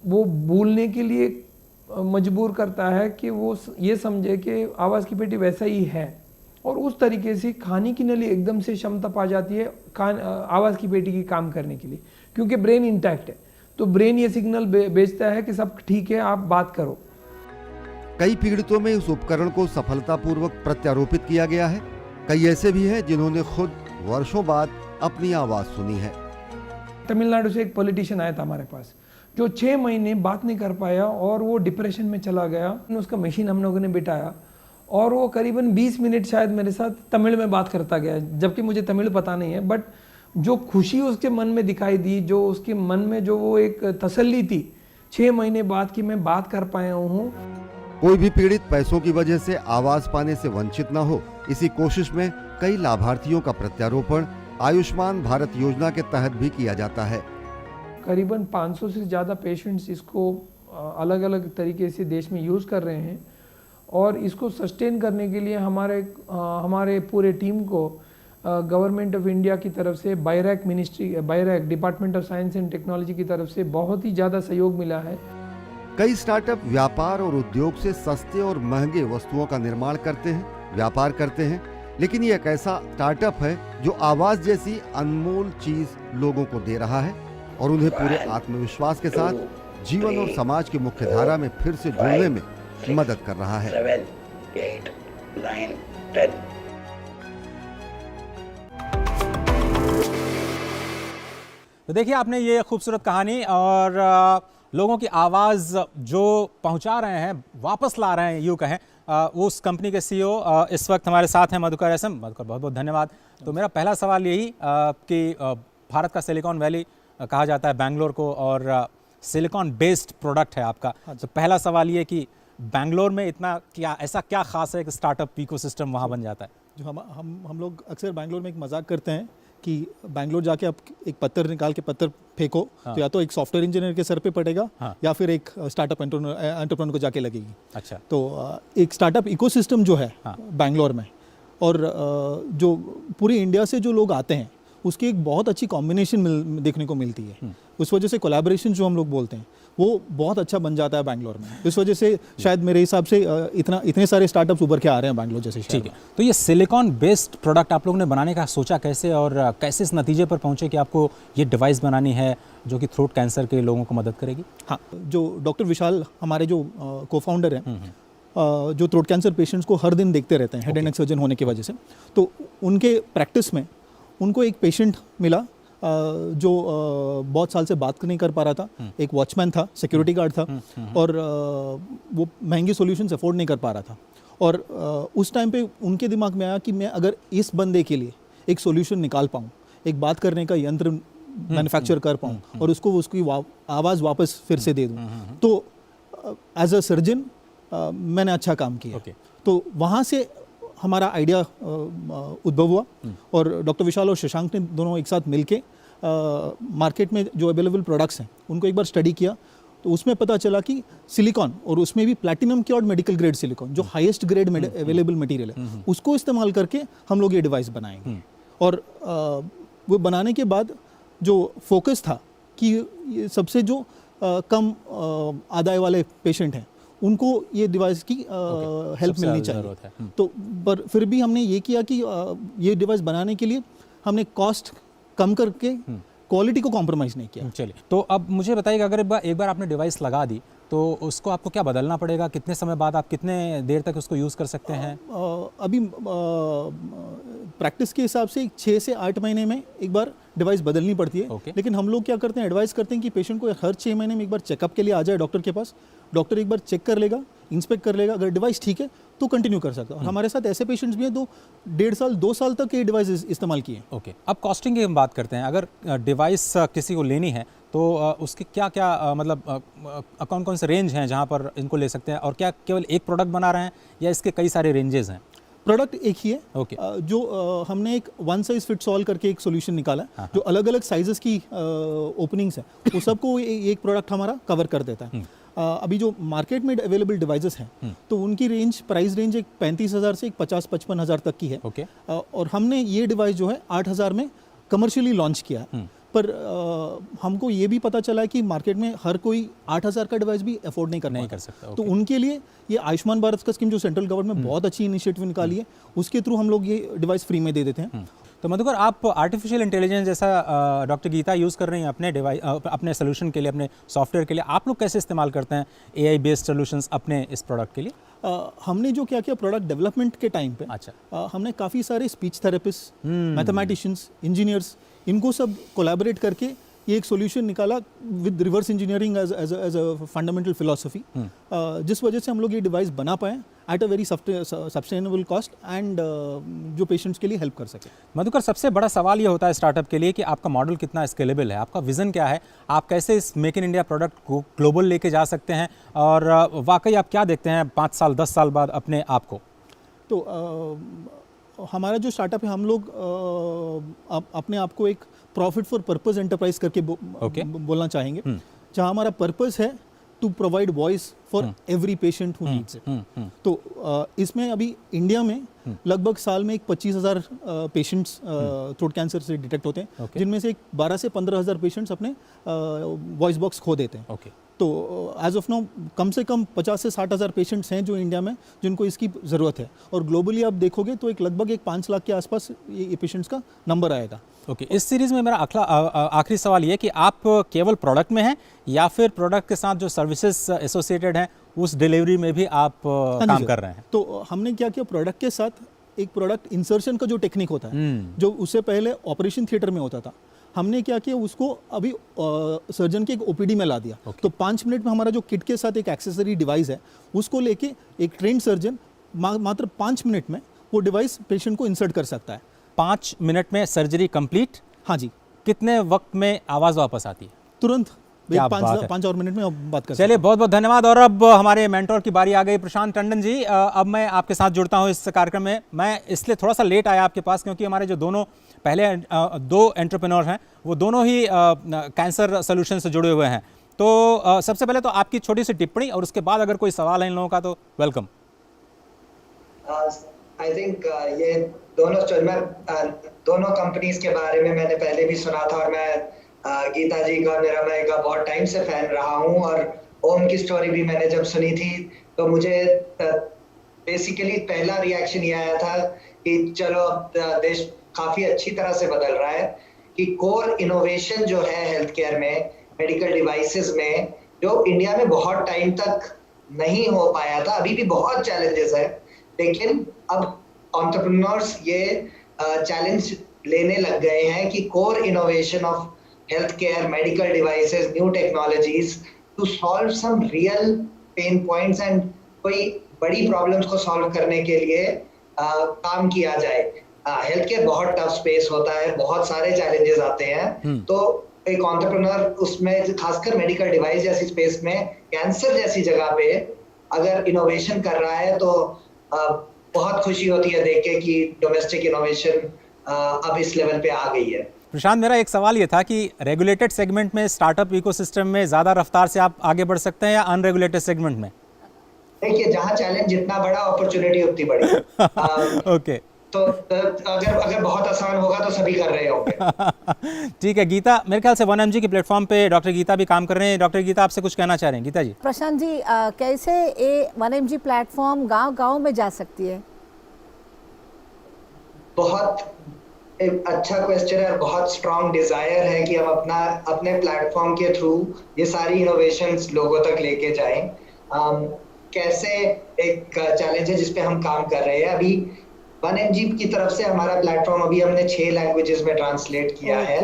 वो बोलने के लिए मजबूर करता है कि वो ये समझे कि आवाज़ की पेटी वैसा ही है, और उस तरीके से खाने की नली एकदम से क्षमता पा जाती है आवाज़ की पेटी की काम करने के लिए, क्योंकि ब्रेन इंटैक्ट है। तो ब्रेन ये सिग्नल भेजता है कि सब ठीक है, आप बात करो। कई पीड़ितों में इस उपकरण को सफलतापूर्वक प्रत्यारोपित किया गया है। कई ऐसे भी हैं जिन्होंने खुद वर्षों बाद अपनी आवाज़ सुनी है। तमिलनाडु से एक पॉलिटिशियन आया था हमारे पास, जो 6 महीने बात नहीं कर पाया और वो डिप्रेशन में चला गया। उसका मशीन हम लोगों ने बिठाया और वो करीबन 20 मिनट शायद मेरे साथ तमिल में बात करता गया, जबकि मुझे तमिल पता नहीं है। बट जो खुशी उसके मन में दिखाई दी, जो उसके मन में जो वो एक तसल्ली थी 6 महीने बाद कि मैं बात कर पाया हूँ। कोई भी पीड़ित पैसों की वजह से आवाज पाने से वंचित न हो, इसी कोशिश में कई लाभार्थियों का प्रत्यारोपण आयुष्मान भारत योजना के तहत भी किया जाता है। करीबन 500 से ज़्यादा पेशेंट्स इसको अलग अलग तरीके से देश में यूज़ कर रहे हैं, और इसको सस्टेन करने के लिए हमारे पूरे टीम को गवर्नमेंट ऑफ इंडिया की तरफ से BIRAC department of science and technology की तरफ से बहुत ही ज़्यादा सहयोग मिला है। कई स्टार्टअप व्यापार और उद्योग से सस्ते और महंगे वस्तुओं का निर्माण करते हैं, व्यापार करते हैं, लेकिन ये एक ऐसा स्टार्टअप है जो आवाज जैसी अनमोल चीज लोगों को दे रहा है और उन्हें पूरे आत्मविश्वास के साथ जीवन और समाज की मुख्य धारा में फिर से जुड़ने में मदद कर रहा है। 7, 8, 9, 10। तो देखिए आपने ये खूबसूरत कहानी और लोगों की आवाज़ जो पहुंचा रहे हैं, वापस ला रहे हैं यूँ कहें, वो उस कंपनी के सीईओ इस वक्त हमारे साथ हैं मधुकर एसएम। मधुकर बहुत बहुत धन्यवाद। तो मेरा पहला सवाल यही कि भारत का सिलिकॉन वैली कहा जाता है बैंगलोर को और सिलिकॉन बेस्ड प्रोडक्ट है आपका। तो पहला सवाल ये कि बैंगलोर में इतना ऐसा क्या खास है कि स्टार्टअप इकोसिस्टम वहाँ बन जाता है? जो हम लोग अक्सर बैंगलोर में एक मजाक करते हैं कि बैंगलोर जाके आप एक पत्थर निकाल के पत्थर फेंको तो या तो एक सॉफ्टवेयर इंजीनियर के सर पे पड़ेगा या फिर एक स्टार्टअप एंटरप्रेन्योर को जाके लगेगी। अच्छा। तो एक स्टार्टअप इकोसिस्टम जो है बैंगलोर में और जो पूरे इंडिया से जो लोग आते हैं उसकी एक बहुत अच्छी कॉम्बिनेशन देखने को मिलती है। उस वजह से कोलैबोरेशन जो हम लोग बोलते हैं वो बहुत अच्छा बन जाता है बैंगलोर में। इस वजह से शायद मेरे हिसाब से इतने सारे स्टार्टअप्स उभर के आ रहे हैं बैंगलोर जैसे शहर। ठीक है। तो ये सिलिकॉन बेस्ड प्रोडक्ट आप लोगों ने बनाने का सोचा कैसे और कैसे इस नतीजे पर पहुंचे कि आपको ये डिवाइस बनानी है जो कि थ्रोट कैंसर के लोगों को मदद करेगी? हाँ, जो डॉक्टर विशाल हमारे जो को फाउंडर हैं जो थ्रोट कैंसर पेशेंट्स को हर दिन देखते रहते हैं हेड एंड नेक सर्जन होने की वजह से, तो उनके प्रैक्टिस में उनको एक पेशेंट मिला जो बहुत साल से बात नहीं कर पा रहा था। एक वॉचमैन था, सिक्योरिटी गार्ड था और वो महंगी सॉल्यूशंस अफोर्ड नहीं कर पा रहा था। और उस टाइम पे उनके दिमाग में आया कि मैं अगर इस बंदे के लिए एक सॉल्यूशन निकाल पाऊँ, एक बात करने का यंत्र मैन्युफैक्चर कर पाऊँ और उसकी आवाज़ वापस फिर से दे दूँ, तो एज अ सर्जन मैंने अच्छा काम किया। तो वहाँ से हमारा आइडिया उद्भव हुआ और डॉक्टर विशाल और शशांक ने दोनों एक साथ मिलके मार्केट में जो अवेलेबल प्रोडक्ट्स हैं उनको एक बार स्टडी किया। तो उसमें पता चला कि सिलिकॉन और उसमें भी platinum cured medical grade silicone जो हाईएस्ट ग्रेड अवेलेबल मटेरियल है उसको इस्तेमाल करके हम लोग ये डिवाइस बनाएंगे। और वो बनाने के बाद जो फोकस था कि सबसे जो कम आदाय वाले पेशेंट हैं उनको ये डिवाइस की हेल्प मिलनी चाहिए। तो पर फिर भी हमने ये किया कि ये डिवाइस बनाने के लिए हमने कॉस्ट कम करके क्वालिटी को कॉम्प्रोमाइज़ नहीं किया। चलिए, तो अब मुझे बताइएगा अगर एक बार आपने डिवाइस लगा दी तो उसको आपको क्या बदलना पड़ेगा? कितने समय बाद आप कितने देर तक उसको यूज़ कर सकते हैं? अभी प्रैक्टिस के हिसाब से 6 से 8 महीने में एक बार डिवाइस बदलनी पड़ती है। लेकिन हम लोग क्या करते हैं, एडवाइस करते हैं कि पेशेंट को हर 6 महीने में एक बार चेकअप के लिए आ जाए डॉक्टर के पास। डॉक्टर एक बार चेक कर लेगा, इंस्पेक्ट कर लेगा, अगर डिवाइस ठीक है तो कंटिन्यू कर सकता है। और हमारे साथ ऐसे पेशेंट्स भी हैं जो 1.5 साल 2 साल तक ये डिवाइस इस्तेमाल किए। ओके, अब कॉस्टिंग की हम बात करते हैं। अगर डिवाइस किसी को लेनी है तो उसके क्या क्या मतलब कौन कौन से रेंज हैं जहाँ पर इनको ले सकते हैं, और क्या केवल एक प्रोडक्ट बना रहे हैं या इसके कई सारे रेंजेस हैं? प्रोडक्ट एक ही है। जो हमने एक वन साइज फिट्स ऑल करके एक सॉल्यूशन निकाला है जो अलग अलग साइजेस की ओपनिंग्स है वो सबको एक प्रोडक्ट हमारा कवर कर देता है। अभी जो मार्केट में अवेलेबल डिवाइसेस हैं तो उनकी प्राइस रेंज एक 35,000 से 50-55,000 तक की है। और हमने ये डिवाइस जो है 8,000 में कमर्शियली लॉन्च किया। पर हमको ये भी पता चला है कि मार्केट में हर कोई 8,000 का डिवाइस भी अफोर्ड नहीं कर सकता। तो उनके लिए ये आयुष्मान भारत का स्कीम जो सेंट्रल गवर्नमेंट में बहुत अच्छी इनिशिएटिव निकाली है, उसके थ्रू हम लोग ये डिवाइस फ्री में दे देते हैं। तो मधुकर, आप आर्टिफिशियल इंटेलिजेंस जैसा डॉक्टर गीता यूज़ कर रही हैं अपने डिवाइस, अपने सोल्यूशन के लिए, अपने सॉफ्टवेयर के लिए। आप लोग कैसे इस्तेमाल करते हैं AI बेस्ड सोल्यूशंस अपने इस प्रोडक्ट के लिए? हमने जो क्या किया प्रोडक्ट डेवलपमेंट के टाइम पे, हमने काफ़ी सारे स्पीच थेरेपिस्ट, मैथमेटिशियंस, इंजीनियर्स, इनको सब कोलैबोरेट करके ये एक सॉल्यूशन निकाला with reverse engineering as a fundamental philosophy, जिस वजह से हम लोग ये डिवाइस बना पाए at a very sustainable cost and जो पेशेंट्स के लिए हेल्प कर सके। मधुकर, सबसे बड़ा सवाल ये होता है स्टार्टअप के लिए कि आपका मॉडल कितना स्केलेबल है, आपका विजन क्या है, आप कैसे इस मेक इन इंडिया प्रोडक्ट को ग्लोबल लेके जा सकते हैं, और वाकई आप क्या देखते हैं 5 साल 10 साल बाद अपने आप को? तो हमारा जो स्टार्टअप है, हम लोग अपने आप को एक प्रॉफिट फॉर पर्पस एंटरप्राइज करके बोलना चाहेंगे। जहाँ हमारा पर्पस है to provide voice for every patient who needs it. तो इसमें अभी इंडिया में लगभग साल में 25,000 पेशेंट्स थ्रोट कैंसर से डिटेक्ट होते हैं, जिनमें से 12 से 15,000 पेशेंट्स अपने वॉइस बॉक्स खो देते हैं. तो एज ऑफ नाउ कम से कम 50 से 60,000 पेशेंट्स हैं जो इंडिया में जिनको इसकी ज़रूरत है, और ग्लोबली आप देखोगे तो लगभग 5 लाख के आसपास ये पेशेंट्स का नंबर आएगा. ओके, इस सीरीज़ में मेरा आखिरी सवाल ये कि आप केवल प्रोडक्ट में हैं या फिर प्रोडक्ट के साथ जो सर्विसेज एसोसिएटेड हैं उस डिलीवरी में भी आप काम कर रहे हैं? तो हमने क्या किया, प्रोडक्ट के साथ एक प्रोडक्ट इंसर्शन का जो टेक्निक होता है, जो उससे पहले ऑपरेशन थिएटर में होता था, हमने क्या किया, उसको अभी सर्जन के एक ओपीडी में ला दिया. तो 5 मिनट में हमारा जो किट के साथ एक एक्सेसरी डिवाइस है, उसको लेके एक ट्रेंड सर्जन मात्र 5 मिनट में वो डिवाइस पेशेंट को इंसर्ट कर सकता है. 5 मिनट में सर्जरी कंप्लीट? हाँ जी. कितने वक्त में आवाज़ वापस आती है? तुरंत 5 और मिनट में बात कर. चलिए, बहुत बहुत धन्यवाद. और अब हमारे मेंटोर की बारी आ गई, प्रशांत टंडन जी. अब मैं आपके साथ जुड़ता हूं इस कार्यक्रम में. मैं इसलिए थोड़ा सा लेट आया आपके पास क्योंकि हमारे जो दोनों पहले 2 एंटरप्रेन्योर हैं वो दोनों ही कैंसर सोल्यूशन से जुड़े हुए हैं. तो सबसे पहले तो आपकी छोटी सी टिप्पणी, और उसके बाद अगर कोई सवाल है इन लोगों का तो वेलकम. आई थिंक ये दोनों कंपनीज के बारे में मैंने पहले भी सुना था, और मैं गीता जी का, निरामय का बहुत टाइम से फैन रहा हूं, और ओम की स्टोरी भी मैंने जब सुनी थी तो मुझे बेसिकली पहला रिएक्शन ये आया था कि चलो अब देश काफी अच्छी तरह से बदल रहा है, कि कोर इनोवेशन जो है हेल्थ केयर में, मेडिकल डिवाइसेस में, जो इंडिया में बहुत टाइम तक नहीं हो पाया था, अभी भी बहुत चैलेंजेस है, लेकिन अब एंटरप्रेन्योर्स ये चैलेंज लेने लग गए हैं कि core innovation of health care, medical devices, new technologies to solve some real pain points and कोई बड़ी प्रॉब्लम्स को सॉल्व करने के लिए काम किया जाए. हेल्थ केयर बहुत टफ स्पेस होता है, बहुत सारे चैलेंजेस आते हैं, तो एक एंटरप्रेन्योर उसमें खासकर मेडिकल डिवाइस जैसी स्पेस में, कैंसर जैसी जगह पे अगर इनोवेशन कर रहा है तो बहुत खुशी होती है देख के कि डोमेस्टिक इनोवेशन अब इस लेवल पे आ गई है. प्रशांत, मेरा एक सवाल ये था कि रेगुलेटेड सेगमेंट में, स्टार्टअप इकोसिस्टम में ज़्यादा रफ्तार से आप आगे बढ़ सकते हैं या अनरेगुलेटेड सेगमेंट में? देखिए, जहाँ चैलेंज जितना बड़ा, अपॉर्चुनिटी उतनी बड़ी. ओके. तो अगर बहुत आसान होगा तो सभी कर रहे होंगे. ठीक है. गीता, मेरे ख्याल से 1mg के प्लेटफॉर्म पे डॉक्टर गीता भी काम कर रहे हैं. डॉक्टर गीता, आपसे कुछ कहना चाह रहे हैं? गीता जी. प्रशांत जी, कैसे ये 1mg प्लेटफॉर्म गांव-गांव में जा सकती है? बहुत एक अच्छा क्वेश्चन है, बहुत स्ट्रॉन्ग डिजायर है कि हम अपने प्लेटफॉर्म के थ्रू ये सारी इनोवेशंस लोगों तक लेके जाएं. कैसे, एक चैलेंज है जिसपे हम काम कर रहे हैं. अभी 1mg की तरफ से हमारा प्लेटफॉर्म अभी हमने 6 लैंग्वेजेस में ट्रांसलेट किया है.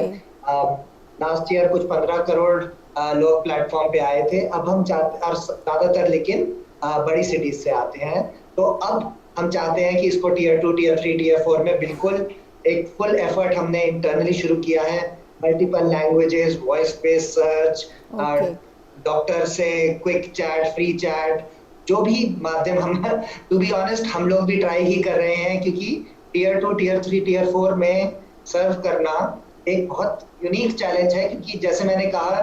लास्ट ईयर कुछ 15 करोड़ लोग प्लेटफॉर्म पे आए थे. अब हम ज्यादातर लेकिन बड़ी सिटीज से आते हैं, तो अब हम चाहते हैं कि इसको टीयर 2, टीयर 3, टीयर 4 में बिल्कुल एक फुल एफर्ट हमने इंटरनली शुरू किया है. Multiple languages, voice based search, doctor से क्विक चैट, फ्री चैट, जो भी माध्यम हम, टू बी ऑनेस्ट, हम लोग भी ट्राई ही कर रहे हैं, क्योंकि टीयर 2, टीयर 3, टीयर 4 में सर्व करना एक बहुत यूनिक चैलेंज है, क्योंकि जैसे मैंने कहा,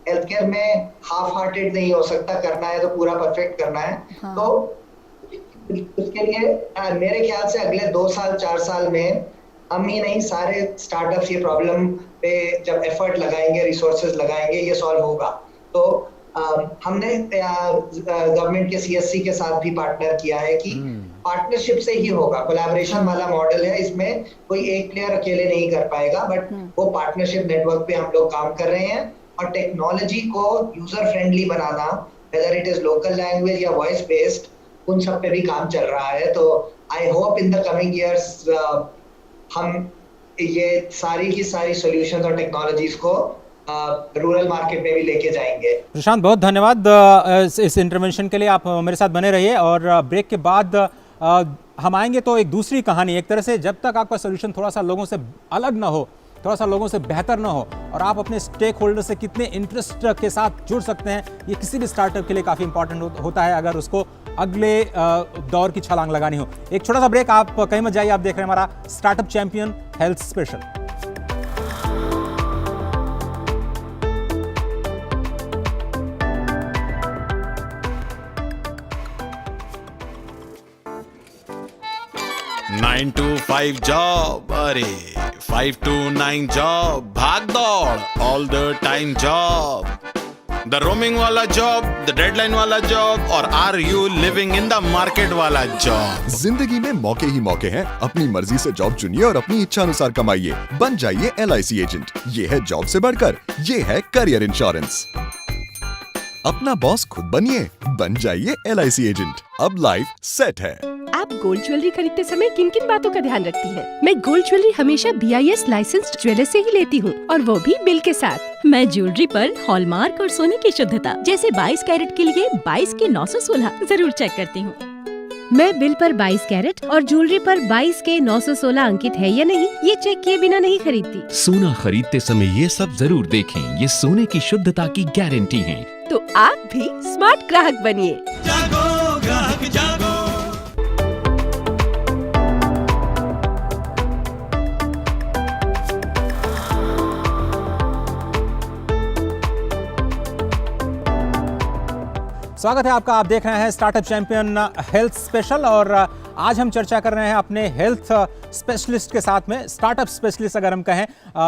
हेल्थ केयर में हाफ हार्टेड नहीं हो सकता, करना है तो पूरा परफेक्ट करना है. हाँ. तो उसके लिए मेरे ख्याल से अगले 2 साल 4 साल में हम ही नहीं, सारे स्टार्टअप्स ये प्रॉब्लम पे जब एफर्ट लगाएंगे, रिसोर्सेज लगाएंगे, ये सॉल्व होगा. तो हमने गवर्नमेंट के सीएससी के साथ भी पार्टनर किया है कि पार्टनरशिप से ही होगा. कोलैबोरेशन वाला मॉडल है, इसमें कोई एक प्लेयर अकेले नहीं कर पाएगा, बट वो पार्टनरशिप नेटवर्क पे हम लोग काम कर रहे हैं. और टेक्नोलॉजी को user friendly banana, whether it is local language या वॉइस बेस्ड, उन सब पे भी काम चल रहा है. तो I hope in the coming years हम ये सारी की सारी सॉल्यूशंस और टेक्नोलॉजीज को रूरल मार्केट में भी लेके जाएंगे. प्रशांत, बहुत धन्यवाद इस इंटरवेंशन के लिए. आप मेरे साथ बने रहिए, और ब्रेक के बाद हम आएंगे तो एक दूसरी कहानी. एक तरह से जब तक आपका सोल्यूशन थोड़ा सा लोगों से अलग ना हो, थोड़ा सा लोगों से बेहतर ना हो, और आप अपने स्टेक होल्डर से कितने इंटरेस्ट के साथ जुड़ सकते हैं, ये किसी भी स्टार्टअप के लिए काफ़ी इंपॉर्टेंट होता है अगर उसको अगले दौर की छलांग लगानी हो. एक छोटा सा ब्रेक, आप कहीं मत जाइए. आप देख रहे हैं हमारा startup champion health special. 9 to 5 job, अरे 5 to 9 जॉब, भाग दौड़ all the time job, the roaming वाला जॉब, द डेडलाइन वाला जॉब, और are you living in the market वाला जॉब। जिंदगी में मौके ही मौके हैं। अपनी मर्जी से जॉब चुनिए और अपनी इच्छा अनुसार कमाइए। बन जाइए LIC एजेंट। ये है जॉब से बढ़कर, ये है करियर इंश्योरेंस। अपना बॉस खुद बनिए, बन जाइए LIC एजेंट। अब लाइफ सेट है। आप गोल्ड ज्वेलरी खरीदते समय किन किन बातों का ध्यान रखती हैं? मैं गोल्ड ज्वेलरी हमेशा BIS लाइसेंस्ड ज्वेलर से ही लेती हूँ, और वो भी बिल के साथ। मैं ज्वेलरी पर हॉलमार्क और सोने की शुद्धता जैसे 22 कैरेट के लिए 22 के 916 जरूर चेक करती हूँ। मैं बिल पर 22 कैरेट और ज्वेलरी पर 22 के 916 अंकित है या नहीं, ये चेक किए बिना नहीं खरीदती। सोना खरीदते समय ये सब जरूर देखें, ये सोने की शुद्धता की गारंटी है। तो आप भी स्मार्ट ग्राहक बनिए। जागो ग्राहक जागो। स्वागत है आपका। आप देख रहे हैं स्टार्टअप चैंपियन हेल्थ स्पेशल, और आज हम चर्चा कर रहे हैं अपने हेल्थ स्पेशलिस्ट के साथ में। स्टार्टअप स्पेशलिस्ट अगर हम कहें,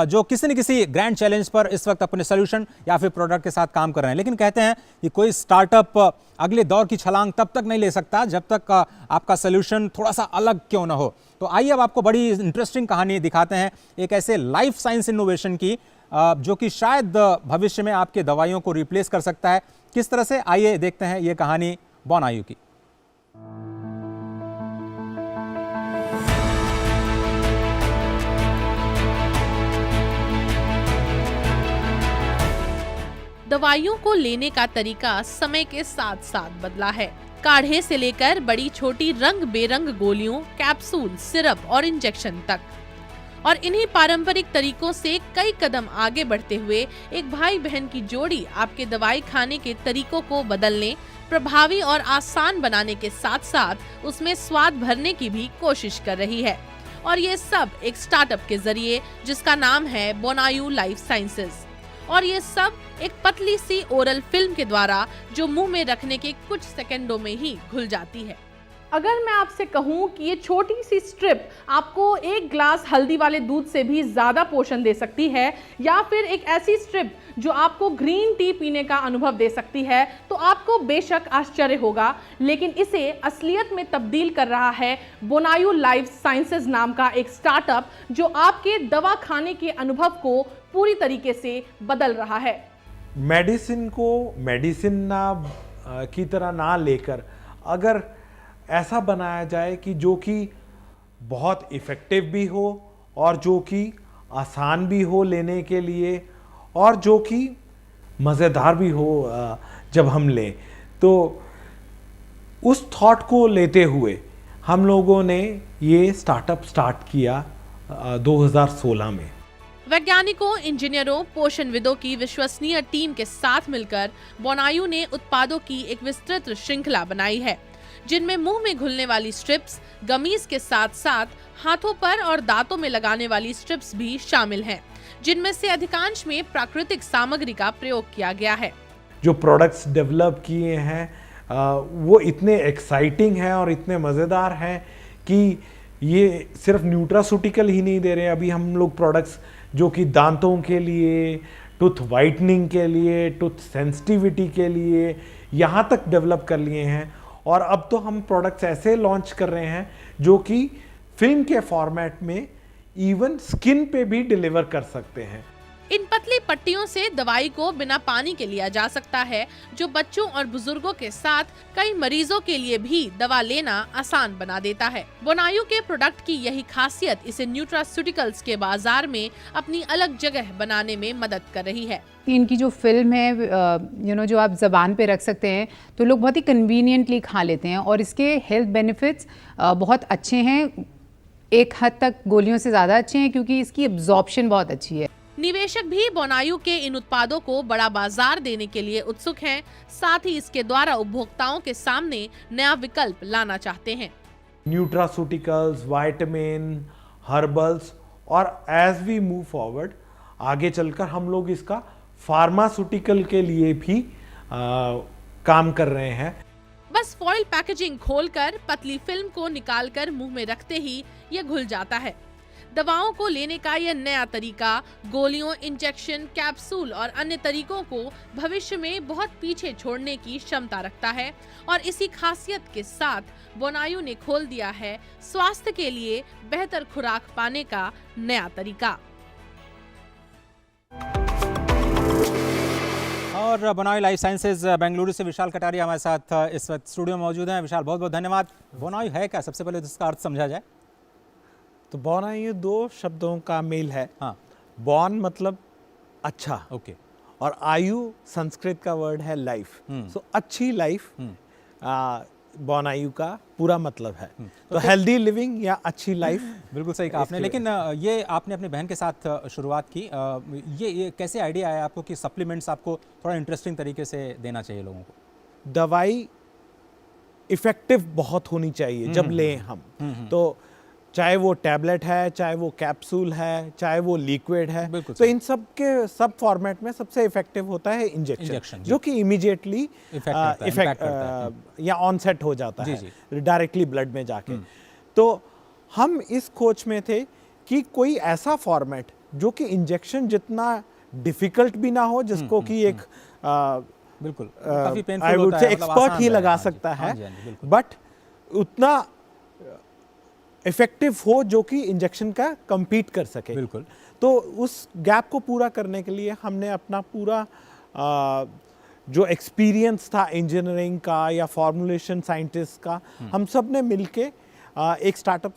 जो किसी न किसी ग्रैंड चैलेंज पर इस वक्त अपने सोल्यूशन या फिर प्रोडक्ट के साथ काम कर रहे हैं। लेकिन कहते हैं कि कोई स्टार्टअप अगले दौर की छलांग तब तक नहीं ले सकता जब तक आपका सोल्यूशन थोड़ा सा अलग क्यों ना हो। तो आइए अब आपको बड़ी इंटरेस्टिंग कहानी दिखाते हैं एक ऐसे लाइफ साइंस इनोवेशन की, जो कि शायद भविष्य में आपके दवाइयों को रिप्लेस कर सकता है। किस तरह से, आइए देखते हैं ये कहानी बोनायू की। दवाइयों को लेने का तरीका समय के साथ साथ बदला है। काढ़े से लेकर बड़ी छोटी रंग बेरंग गोलियों, कैप्सूल, सिरप और इंजेक्शन तक। और इन्हीं पारंपरिक तरीकों से कई कदम आगे बढ़ते हुए एक भाई बहन की जोड़ी आपके दवाई खाने के तरीकों को बदलने, प्रभावी और आसान बनाने के साथ साथ उसमें स्वाद भरने की भी कोशिश कर रही है। और ये सब एक स्टार्टअप के जरिए, जिसका नाम है बोनायू लाइफ साइंसेज। और ये सब एक पतली सी ओरल फिल्म के द्वारा, जो मुंह में रखने के कुछ सेकंडों में ही घुल जाती है। अगर मैं आपसे कहूं कि ये छोटी सी स्ट्रिप आपको एक ग्लास हल्दी वाले दूध से भी ज़्यादा पोषण दे सकती है, या फिर एक ऐसी स्ट्रिप जो आपको ग्रीन टी पीने का अनुभव दे सकती है, तो आपको बेशक आश्चर्य होगा। लेकिन इसे असलियत में तब्दील कर रहा है बोनायू लाइफ साइंसेज नाम का एक स्टार्टअप, जो आपके दवा खाने के अनुभव को पूरी तरीके से बदल रहा है। मेडिसिन को मेडिसिन की तरह ना लेकर अगर ऐसा बनाया जाए कि जो कि बहुत इफ़ेक्टिव भी हो, और जो कि आसान भी हो लेने के लिए, और जो कि मज़ेदार भी हो जब हम लें, तो उस थॉट को लेते हुए हम लोगों ने ये स्टार्टअप स्टार्ट किया 2016 में। वैज्ञानिकों, इंजीनियरों, पोषणविदों की विश्वसनीय टीम के साथ मिलकर बोनायू ने उत्पादों की एक विस्तृत श्रृंखला बनाई है, जिनमें मुंह में घुलने वाली स्ट्रिप्स, गमीज के साथ साथ हाथों पर और दांतों में लगाने वाली स्ट्रिप्स भी शामिल हैं, जिनमें से अधिकांश में प्राकृतिक सामग्री का प्रयोग किया गया है। जो प्रोडक्ट्स डेवलप किए हैं वो इतने एक्साइटिंग हैं और इतने मज़ेदार हैं कि ये सिर्फ न्यूट्रासूटिकल ही नहीं दे रहे हैं। अभी हम लोग प्रोडक्ट्स जो कि दांतों के लिए, टूथ वाइटनिंग के लिए, टूथ सेंसिटिविटी के लिए, यहाँ तक डेवलप कर लिए हैं। और अब तो हम प्रोडक्ट्स ऐसे लॉन्च कर रहे हैं जो कि फिल्म के फॉर्मेट में इवन स्किन पे भी डिलीवर कर सकते हैं। इन पतली पट्टियों से दवाई को बिना पानी के लिया जा सकता है, जो बच्चों और बुजुर्गों के साथ कई मरीजों के लिए भी दवा लेना आसान बना देता है। बोनायू के प्रोडक्ट की यही खासियत इसे न्यूट्रास्यूटिकल्स के बाजार में अपनी अलग जगह बनाने में मदद कर रही है। इनकी जो फिल्म है जो आप ज़बान पे रख सकते हैं, तो लोग बहुत ही कन्वीनियंटली खा लेते हैं, और इसके हेल्थ बेनिफिट्स बहुत अच्छे हैं, एक हद तक गोलियों से ज़्यादा अच्छे हैं, क्योंकि इसकी एब्जॉर्प्शन बहुत अच्छी है। निवेशक भी बोनायू के इन उत्पादों को बड़ा बाजार देने के लिए उत्सुक हैं, साथ ही इसके द्वारा उपभोक्ताओं के सामने नया विकल्प लाना चाहते हैं। न्यूट्रासूटिकल्स, विटामिन, हर्बल्स, और एज वी मूव फॉरवर्ड आगे चलकर हम लोग इसका फार्मास्यूटिकल के लिए भी काम कर रहे हैं। बस फॉइल पैकेजिंग खोलकर पतली फिल्म को निकालकर मुंह में रखते ही यह घुल जाता है। दवाओं को लेने का यह नया तरीका गोलियों, इंजेक्शन, कैप्सूल और अन्य तरीकों को भविष्य में बहुत पीछे छोड़ने की क्षमता रखता है और इसी खासियत के साथ बोनायू ने खोल दिया है स्वास्थ्य के लिए बेहतर खुराक पाने का नया तरीका। और बोनायू लाइफ साइंसेज बेंगलुरु से विशाल कटारिया हमारे साथ इस वक्त स्टूडियो में मौजूद हैं। विशाल, बहुत बहुत धन्यवाद। बोनायू है क्या, सबसे पहले इसका अर्थ समझा जाए तो बोनायू दो शब्दों का मेल है। हाँ, बॉन मतलब अच्छा, ओके, और आयु संस्कृत का वर्ड है लाइफ। सो अच्छी लाइफ बोनायू का पूरा मतलब है। तो हेल्दी लिविंग या अच्छी लाइफ। बिल्कुल सही कहा आपने। लेकिन ये आपने अपनी बहन के साथ शुरुआत की, ये कैसे आइडिया आया आपको कि सप्लीमेंट्स आपको थोड़ा इंटरेस्टिंग तरीके से देना चाहिए लोगों को? दवाई इफेक्टिव बहुत होनी चाहिए जब लें हम। तो चाहे वो टैबलेट है, चाहे वो कैप्सूल है, चाहे वो लिक्विड है, तो इन सब के सब फॉर्मेट में सबसे इफेक्टिव होता है इंजेक्शन, जो कि इमीडिएटली इफेक्ट या ऑनसेट हो जाता है डायरेक्टली ब्लड में जाके। तो हम इस खोज में थे कि कोई ऐसा फॉर्मेट जो कि इंजेक्शन जितना डिफिकल्ट भी ना हो, जिसको कि एक बिल्कुल आई वुड से एक्सपर्ट ही लगा सकता है, बट उतना इफेक्टिव हो जो कि इंजेक्शन का compete कर सके। बिल्कुल। तो उस गैप को पूरा करने के लिए हमने अपना पूरा जो एक्सपीरियंस था इंजीनियरिंग का या फॉर्मुलेशन साइंटिस्ट का, हम सब ने मिलके एक स्टार्टअप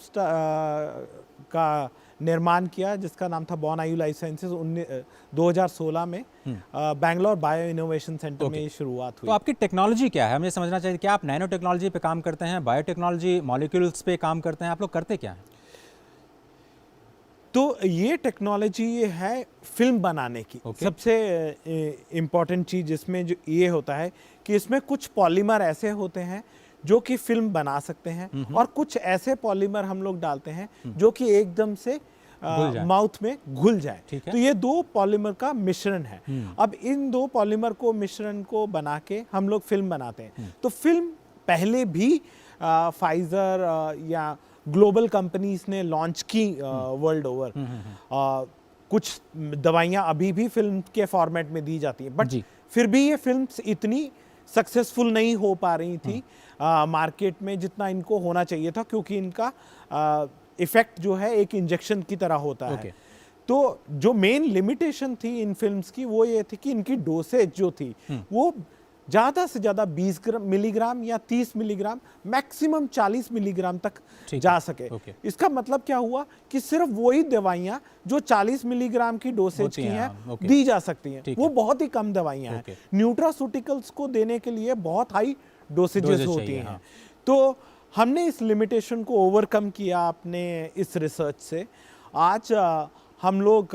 का निर्माण किया जिसका नाम था बोनायू लाइफ साइंसेज। 2016 में बैंगलोर बायो इनोवेशन सेंटर में शुरुआत हुई। तो आपकी टेक्नोलॉजी क्या है, हमें समझना चाहिए। क्या आप नैनो टेक्नोलॉजी पे काम करते हैं, बायोटेक्नोलॉजी, मॉलिक्यूल्स पे काम करते हैं, आप लोग करते क्या हैं? तो ये टेक्नोलॉजी है फिल्म बनाने की। सबसे इम्पोर्टेंट चीज़ इसमें जो ये होता है कि इसमें कुछ पॉलीमर ऐसे होते हैं जो कि फिल्म बना सकते हैं, और कुछ ऐसे पॉलीमर हम लोग डालते हैं जो कि एकदम से माउथ में घुल जाए। तो ये दो पॉलीमर का मिश्रण है। अब इन दो पॉलीमर को मिश्रण को बना के हम लोग फिल्म बनाते हैं। तो फिल्म पहले भी फाइजर या ग्लोबल कंपनीज ने लॉन्च की वर्ल्ड ओवर। कुछ दवाइयाँ अभी भी फिल्म के फॉर्मेट में दी जाती हैं, बट फिर भी ये फिल्म्स इतनी सक्सेसफुल नहीं हो पा रही थी मार्केट में जितना इनको होना चाहिए था, क्योंकि इनका इफेक्ट जो है एक इंजेक्शन की तरह होता है। तो जो मेन लिमिटेशन थी इन फिल्म्स की वो ये थी कि इनकी डोसेज जो थी वो ज़्यादा से ज़्यादा 20 मिलीग्राम या 30 मिलीग्राम, मैक्सिमम 40 मिलीग्राम तक जा सके। इसका मतलब क्या हुआ कि सिर्फ वही दवाइयाँ जो 40 मिलीग्राम की डोसेज की हैं दी जा सकती हैं। वो बहुत ही कम दवाइयाँ हैं। न्यूट्रास्यूटिकल्स को देने के लिए बहुत हाई डोसेजेस होती हैं। तो हमने इस लिमिटेशन को ओवरकम किया अपने इस रिसर्च से। आज हम लोग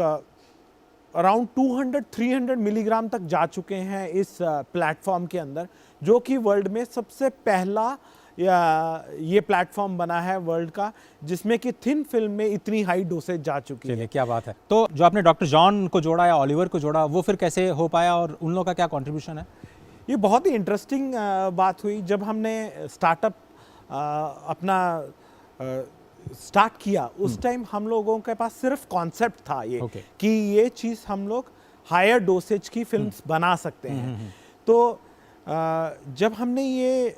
अराउंड 200-300 मिलीग्राम तक जा चुके हैं इस प्लेटफॉर्म के अंदर, जो कि वर्ल्ड में सबसे पहला ये प्लेटफॉर्म बना है वर्ल्ड का जिसमें कि थिन फिल्म में इतनी हाई डोसेज जा चुकी है। क्या बात है। तो जो आपने डॉक्टर जॉन को जोड़ा या ओलिवर को जोड़ा, वो फिर कैसे हो पाया और उन लोगों का क्या कंट्रीब्यूशन है? ये बहुत ही इंटरेस्टिंग बात हुई। जब हमने स्टार्टअप अपना स्टार्ट किया, उस टाइम हम लोगों के पास सिर्फ कॉन्सेप्ट था ये कि ये चीज़ हम लोग हायर डोसेज की फिल्म्स बना सकते हैं। तो जब हमने ये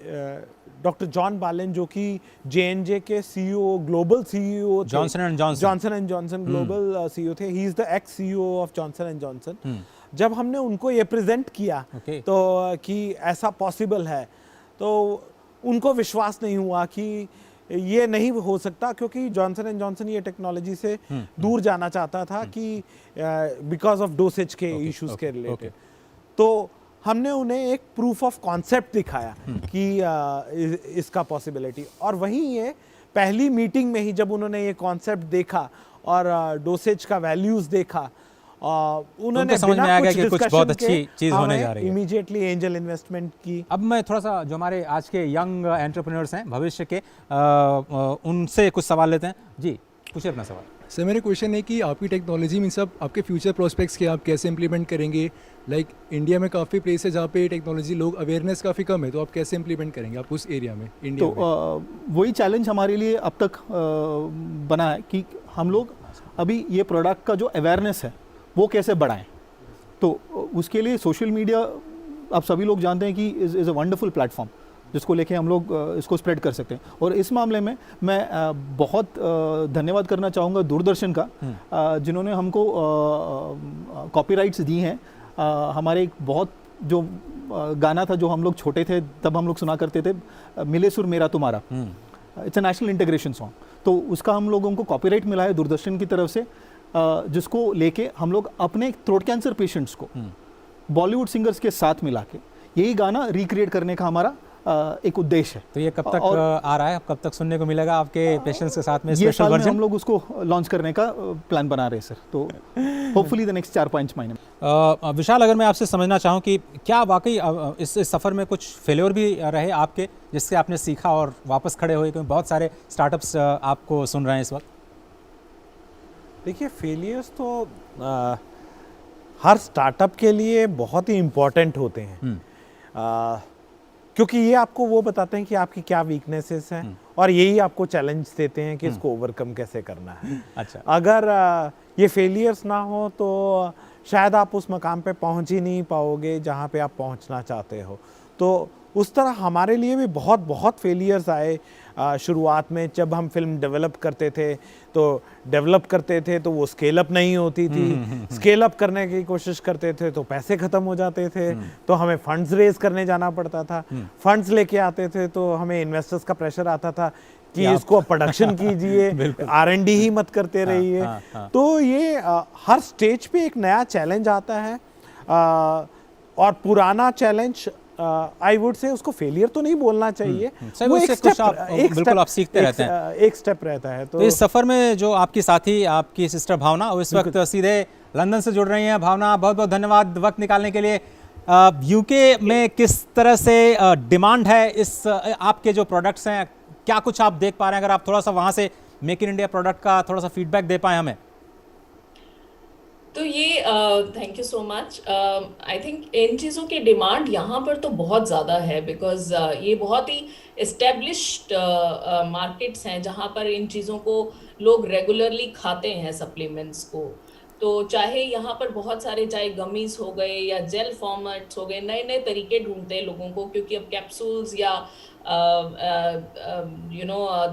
डॉक्टर जॉन बालेन जो कि J&J के CEO, ग्लोबल CEO थे, Johnson and Johnson global CEO थे, he is the x CEO of Johnson and Johnson. जब हमने उनको ये प्रेजेंट किया तो कि ऐसा पॉसिबल है, तो उनको विश्वास नहीं हुआ कि ये नहीं हो सकता, क्योंकि जॉनसन एंड जॉनसन ये टेक्नोलॉजी से दूर जाना चाहता था कि बिकॉज ऑफ डोसेज के इश्यूज के रिलेटेड। तो हमने उन्हें एक प्रूफ ऑफ कॉन्सेप्ट दिखाया कि इसका पॉसिबिलिटी, और वहीं ये पहली मीटिंग में ही जब उन्होंने ये कॉन्सेप्ट देखा और डोसेज का वैल्यूज देखा, उन्होंने समझ में आ गया कि कुछ बहुत अच्छी चीज होने जा रही है। इमीडिएटली एंजल इन्वेस्टमेंट की। अब मैं थोड़ा सा जो हमारे आज के यंग एंटरप्रेन्योर्स हैं भविष्य के, उनसे कुछ सवाल लेते हैं। जी पूछिए अपना सवाल। सर मेरा क्वेश्चन है कि आपकी टेक्नोलॉजी में सब आपके फ्यूचर प्रोस्पेक्ट्स के आप कैसे इम्प्लीमेंट करेंगे? लाइक इंडिया में काफ़ी प्लेस है जहाँ पे टेक्नोलॉजी लोग अवेयरनेस काफ़ी कम है, तो आप कैसे इम्प्लीमेंट करेंगे आप उस एरिया में इंडिया में? वही चैलेंज हमारे लिए अब तक बना है कि हम लोग अभी ये प्रोडक्ट का जो अवेयरनेस है वो कैसे बढ़ाएं। तो उसके लिए सोशल मीडिया आप सभी लोग जानते हैं कि इज़ अ वंडरफुल प्लेटफॉर्म जिसको लेके हम लोग इसको स्प्रेड कर सकते हैं। और इस मामले में मैं बहुत धन्यवाद करना चाहूँगा दूरदर्शन का, जिन्होंने हमको कॉपीराइट्स दी हैं। हमारे एक बहुत जो गाना था जो हम लोग छोटे थे तब हम लोग सुना करते थे, मिले सुर मेरा तुम्हारा, it's a national integration song, तो उसका हम लोगों को कॉपीराइट मिला है दूरदर्शन की तरफ से, जिसको लेके हम लोग अपने थ्रोट कैंसर पेशेंट्स को बॉलीवुड सिंगर्स के साथ मिला के यही गाना रिक्रिएट करने का हमारा एक उद्देश्य है। तो ये कब तक आ रहा है, कब तक सुनने को मिलेगा आपके पेशेंट्स के साथ में ये स्पेशल साल में वर्जन? हम लोग उसको लॉन्च करने का प्लान बना रहे हैं सर, तो होपफुली द नेक्स्ट 4-5 महीने में। विशाल, अगर मैं आपसे समझना चाहूँ कि क्या वाकई इस सफ़र में कुछ फेलियर भी रहे आपके, जिससे आपने सीखा और वापस खड़े हुए? क्योंकि बहुत सारे स्टार्टअप्स आपको सुन रहे हैं इस वक्त। देखिए, फेलियर्स तो हर स्टार्टअप के लिए बहुत ही इम्पोर्टेंट होते हैं, क्योंकि ये आपको वो बताते हैं कि आपकी क्या वीकनेसेस हैं और यही आपको चैलेंज देते हैं कि इसको ओवरकम कैसे करना है। अच्छा, अगर ये फेलियर्स ना हो तो शायद आप उस मकाम पे पहुंच ही नहीं पाओगे जहाँ पे आप पहुंचना चाहते हो। तो उस तरह हमारे लिए भी बहुत बहुत फेलियर्स आए शुरुआत में। जब हम फिल्म डेवलप करते थे तो वो स्केल अप नहीं होती थी, स्केल अप करने की कोशिश करते थे तो पैसे ख़त्म हो जाते थे, तो हमें फंड्स रेज करने जाना पड़ता था। फंड्स लेके आते थे तो हमें इन्वेस्टर्स का प्रेशर आता था कि इसको प्रोडक्शन कीजिए, R&D ही मत करते रहिए। तो ये हर स्टेज पे एक नया चैलेंज आता है, और पुराना चैलेंज आई वुड से उसको फेलियर तो नहीं बोलना चाहिए, वो एक बिल्कुल आप सीखते रहते हैं, एक स्टेप रहता है। तो इस सफ़र में जो आपकी साथी, आपकी सिस्टर भावना, वो इस वक्त सीधे लंदन से जुड़ रही हैं। भावना, बहुत बहुत धन्यवाद वक्त निकालने के लिए। यूके में किस तरह से डिमांड है इस आपके जो प्रोडक्ट्स हैं, क्या कुछ आप देख पा रहे हैं? अगर आप थोड़ा सा वहाँ से मेक इन इंडिया प्रोडक्ट का थोड़ा सा फीडबैक दे पाएँ हमें। तो ये thank you so much. I think in चीज़ों की डिमांड यहाँ पर तो बहुत ज़्यादा है, बिकॉज ये बहुत ही इस्टेब्लिश्ड मार्केट्स हैं जहाँ पर इन चीज़ों को लोग रेगुलरली खाते हैं, सप्लीमेंट्स को। तो चाहे यहाँ पर बहुत सारे, चाहे गमीज हो गए या जेल फॉर्मेट्स हो गए, नए नए तरीके ढूंढते हैं लोगों को, क्योंकि अब कैप्सूल्स या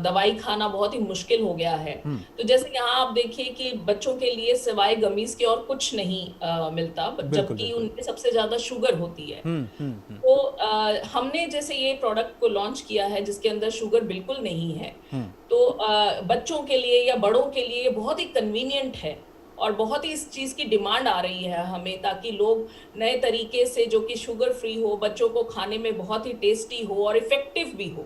दवाई खाना बहुत ही मुश्किल हो गया है। तो जैसे यहाँ आप देखिए कि बच्चों के लिए सिवाय गमीज के और कुछ नहीं मिलता, जबकि उनमें सबसे ज्यादा शुगर होती है। तो हमने जैसे ये प्रोडक्ट को लॉन्च किया है जिसके अंदर शुगर बिल्कुल नहीं है, तो बच्चों के लिए या बड़ों के लिए बहुत ही कन्वीनियंट है और बहुत ही इस चीज़ की डिमांड आ रही है हमें, ताकि लोग नए तरीके से जो कि शुगर फ्री हो, बच्चों को खाने में बहुत ही टेस्टी हो और इफेक्टिव भी हो।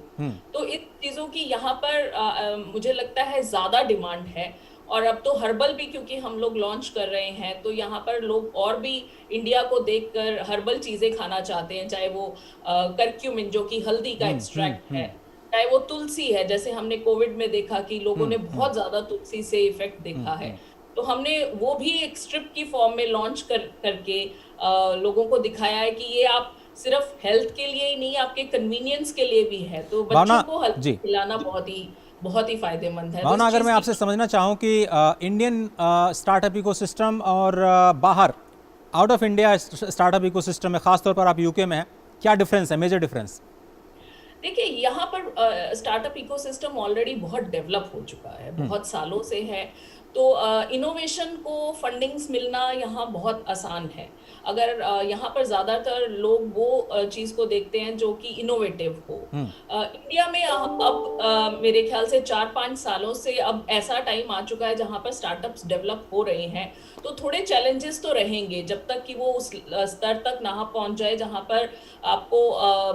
तो इन चीज़ों की यहाँ पर मुझे लगता है ज़्यादा डिमांड है। और अब तो हर्बल भी क्योंकि हम लोग लॉन्च कर रहे हैं, तो यहाँ पर लोग और भी इंडिया को देखकर हर्बल चीज़ें खाना चाहते हैं, चाहे वो करक्यूमिन जो कि हल्दी का एक्सट्रैक्ट है, चाहे वो तुलसी है, जैसे हमने कोविड में देखा कि लोगों ने बहुत ज़्यादा तुलसी से इफेक्ट देखा है। तो हमने वो भी एक स्ट्रिप की फॉर्म में लॉन्च करके लोगों को दिखाया है कि ये आप सिर्फ हेल्थ के लिए ही नहीं, आपके कन्वीनियंस के लिए भी है। तो बच्चों को हल्दी खिलाना बहुत ही फायदेमंद है। भावना, अगर मैं आपसे समझना चाहूँ कि इंडियन स्टार्टअप इकोसिस्टम और बाहर out of India startup ecosystem में, खासतौर पर आप यूके में हैं, क्या डिफरेंस है, मेजर डिफरेंस? देखिए, यहाँ पर स्टार्टअप इकोसिस्टम ऑलरेडी बहुत डेवलप हो चुका है, बहुत सालों से है। तो इनोवेशन को फंडिंग्स मिलना यहाँ बहुत आसान है। अगर यहाँ पर ज़्यादातर लोग वो चीज़ को देखते हैं जो कि इनोवेटिव हो। इंडिया में अब मेरे ख्याल से 4-5 सालों से अब ऐसा टाइम आ चुका है जहाँ पर स्टार्टअप्स डेवलप हो रहे हैं। तो थोड़े चैलेंजेस तो रहेंगे जब तक कि वो उस स्तर तक ना पहुँच जाए जहाँ पर आपको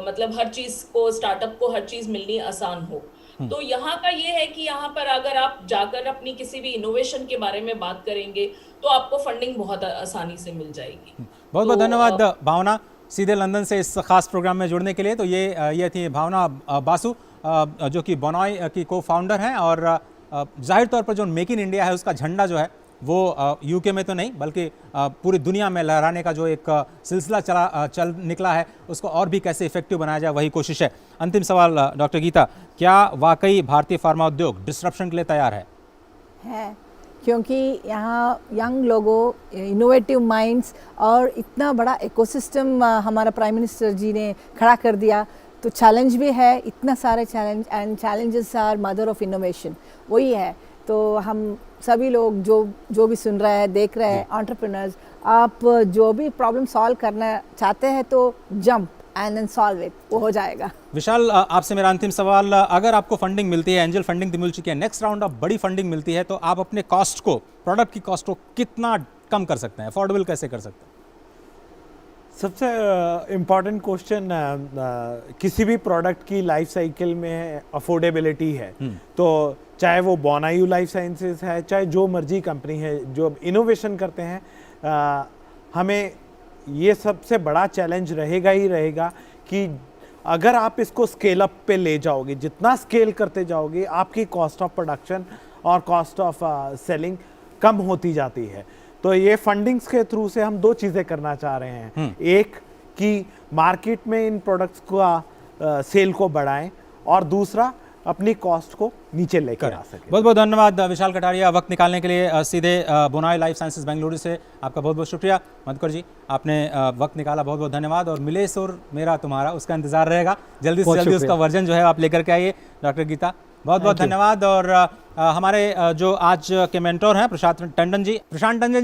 मतलब हर चीज़ को, स्टार्टअप को हर चीज़ मिलनी आसान हो। तो यहाँ का ये है कि यहाँ पर अगर आप जाकर अपनी किसी भी इनोवेशन के बारे में बात करेंगे तो आपको फंडिंग बहुत आसानी से मिल जाएगी। बहुत बहुत धन्यवाद भावना, सीधे लंदन से इस खास प्रोग्राम में जुड़ने के लिए। तो ये थी भावना बासु, जो कि बोनॉय की को फाउंडर हैं और जाहिर तौर पर जो मेक इन इंडिया है उसका झंडा जो है वो यूके में तो नहीं बल्कि पूरी दुनिया में लहराने का जो एक सिलसिला चल निकला है, उसको और भी कैसे इफेक्टिव बनाया जाए वही कोशिश है। अंतिम सवाल डॉक्टर गीता, क्या वाकई भारतीय फार्मा उद्योग डिस्ट्रप्शन के लिए तैयार है? क्योंकि यहाँ यंग लोगों, इनोवेटिव माइंड्स और इतना बड़ा इकोसिस्टम हमारा प्राइम मिनिस्टर जी ने खड़ा कर दिया, तो चैलेंज भी है, इतना सारे challenge, and challenges are mother of innovation, वही है। तो हम सभी लोग जो भी सुन रहे हैं, देख रहे हैं, एंटरप्रेन्योर्स, आप जो भी प्रॉब्लम सॉल्व करना चाहते हैं तो jump and then solve it, वो हो जाएगा। विशाल, आपसे मेरा अंतिम सवाल, अगर आपको फंडिंग मिलती है, एंजल फंडिंग तो मिल चुकी है, नेक्स्ट राउंड ऑफ बड़ी फंडिंग मिलती है, तो आप अपने कॉस्ट को, प्रोडक्ट की कॉस्ट को कितना कम कर सकते हैं, अफोर्डेबल कैसे कर सकते हैं? सबसे इम्पॉर्टेंट क्वेश्चन किसी भी प्रोडक्ट की लाइफ साइकिल में अफोर्डेबिलिटी है। तो चाहे वो बोनायू लाइफ साइंसेस है, चाहे जो मर्जी कंपनी है जो इनोवेशन करते हैं, हमें ये सबसे बड़ा चैलेंज रहेगा ही रहेगा कि अगर आप इसको स्केल अप पे ले जाओगे, जितना स्केल करते जाओगे आपकी कॉस्ट ऑफ प्रोडक्शन और कॉस्ट ऑफ सेलिंग कम होती जाती है। तो ये फंडिंग्स के थ्रू से हम दो चीज़ें करना चाह रहे हैं, एक कि मार्केट में इन प्रोडक्ट्स का सेल को बढ़ाएं और दूसरा अपनी कॉस्ट को नीचे लेकर आ सके। बहुत बहुत धन्यवाद विशाल कटारिया, वक्त निकालने के लिए। सीधे बोनाई लाइफ साइंसेज बेंगलुरु से आपका बहुत बहुत शुक्रिया। मधुकर जी, आपने वक्त निकाला, बहुत बहुत धन्यवाद। और मिलेश और मेरा तुम्हारा उसका इंतजार रहेगा, जल्दी से जल्दी उसका वर्जन जो है आप लेकर के आइए। डॉक्टर गीता, बहुत बहुत धन्यवाद। और हमारे जो आज के मेंटोर हैं प्रशांत टंडन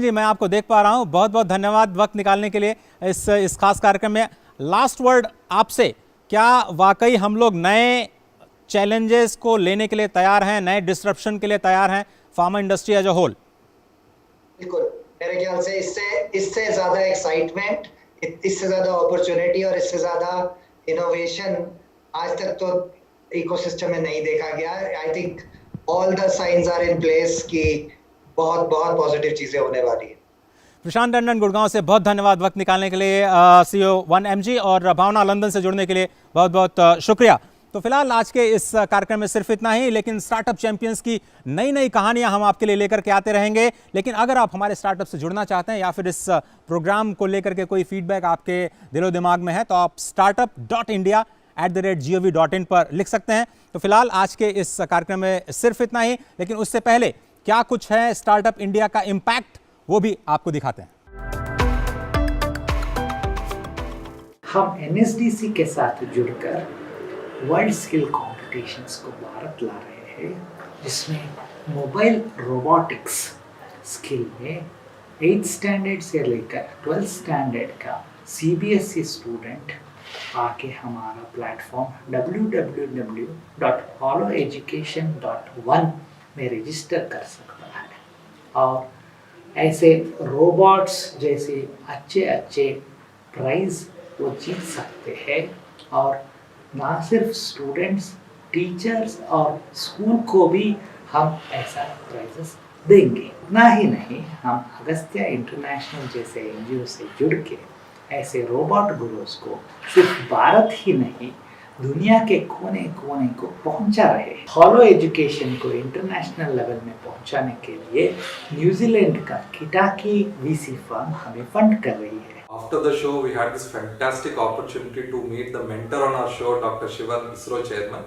जी, मैं आपको देख पा रहा हूँ, बहुत बहुत धन्यवाद वक्त निकालने के लिए इस खास कार्यक्रम में। लास्ट वर्ड आपसे, क्या वाकई हम लोग नए चैलेंजेस को लेने के लिए तैयार हैं, नए डिस्ट्रप्शन के लिए तैयार हैं, pharma industry as a whole? बिल्कुल, मेरे ख्याल से इससे ज्यादा एक्साइटमेंट, इससे ज्यादा अपॉर्चुनिटी और इससे ज्यादा इनोवेशन आज तक तो इकोसिस्टम में नहीं देखा गया। I think all the science are in place कि बहुत बहुत पॉजिटिव चीजें होने वाली है। प्रशांत टंडन गुड़गांव से बहुत धन्यवाद वक्त निकालने के लिए, CEO 1MG, और भावना लंदन से जुड़ने के लिए बहुत बहुत शुक्रिया। तो फिलहाल आज के इस कार्यक्रम में सिर्फ इतना ही, लेकिन स्टार्टअप चैंपियंस की नई नई कहानियां हम आपके लिए लेकर के आते रहेंगे। लेकिन अगर आप हमारे स्टार्टअप से जुड़ना चाहते हैं या फिर इस प्रोग्राम को लेकर के कोई फीडबैक आपके दिलो दिमाग में है, तो आप startup.india@gov.in पर लिख सकते हैं। तो फिलहाल आज के इस कार्यक्रम में सिर्फ इतना ही, लेकिन उससे पहले क्या कुछ है स्टार्टअप इंडिया का इम्पैक्ट, वो भी आपको दिखाते हैं। हम NSDC के साथ जुड़कर वर्ल्ड स्किल कॉम्पिटिशन्स को भारत ला रहे हैं, जिसमें मोबाइल रोबोटिक्स स्किल में 8th स्टैंडर्ड से लेकर 12th स्टैंडर्ड का CBSE स्टूडेंट आके हमारा प्लेटफॉर्म www.holoeducation.1 में रजिस्टर कर सकता है और ऐसे रोबोट्स जैसे अच्छे प्राइज वो जीत सकते हैं। और ना सिर्फ स्टूडेंट्स, टीचर्स और स्कूल को भी हम ऐसा प्राइजेस देंगे। इतना ही नहीं, हम अगस्त्या इंटरनेशनल जैसे NGO से जुड़ के ऐसे रोबोट गुरुज को सिर्फ भारत ही नहीं दुनिया के कोने कोने को पहुंचा रहे हैं। हॉलो एजुकेशन को इंटरनेशनल लेवल में पहुंचाने के लिए न्यूजीलैंड का किटाकी VC फर्म हमें फंड कर रही है। After the show, we had this fantastic opportunity to meet the mentor on our show, Dr. Shivan, ISRO chairman,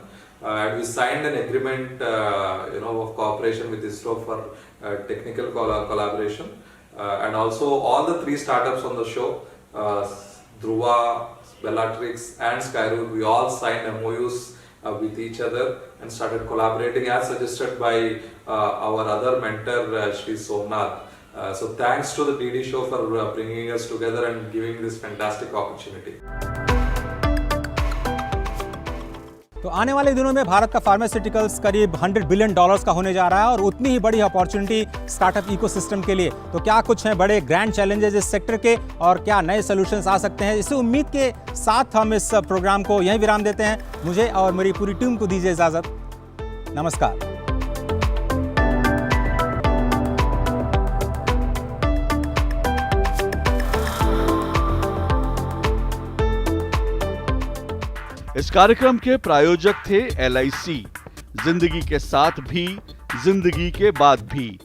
and we signed an agreement, of cooperation with ISRO for technical collaboration, and also all the 3 startups on the show, Dhruva, Bellatrix, and Skyroot, we all signed MOUs with each other and started collaborating as suggested by our other mentor, Shri Somnath. So thanks to the DD show for bringing us together and giving this fantastic opportunity. तो आने वाले दिनों में भारत का pharmaceuticals करीब $100 billion का होने जा रहा है, और उतनी ही बड़ी अपॉर्चुनिटी स्टार्टअप इकोसिस्टम के लिए। तो क्या कुछ हैं बड़े ग्रैंड चैलेंजेस इस सेक्टर के, और क्या नए सॉल्यूशंस आ सकते हैं, इसी उम्मीद के साथ हम इस प्रोग्राम को यहीं विराम देते हैं। मुझे और मेरी पूरी टीम को दीजिए इजाजत। नमस्कार। इस कार्यक्रम के प्रायोजक थे LIC। जिंदगी के साथ भी जिंदगी के बाद भी।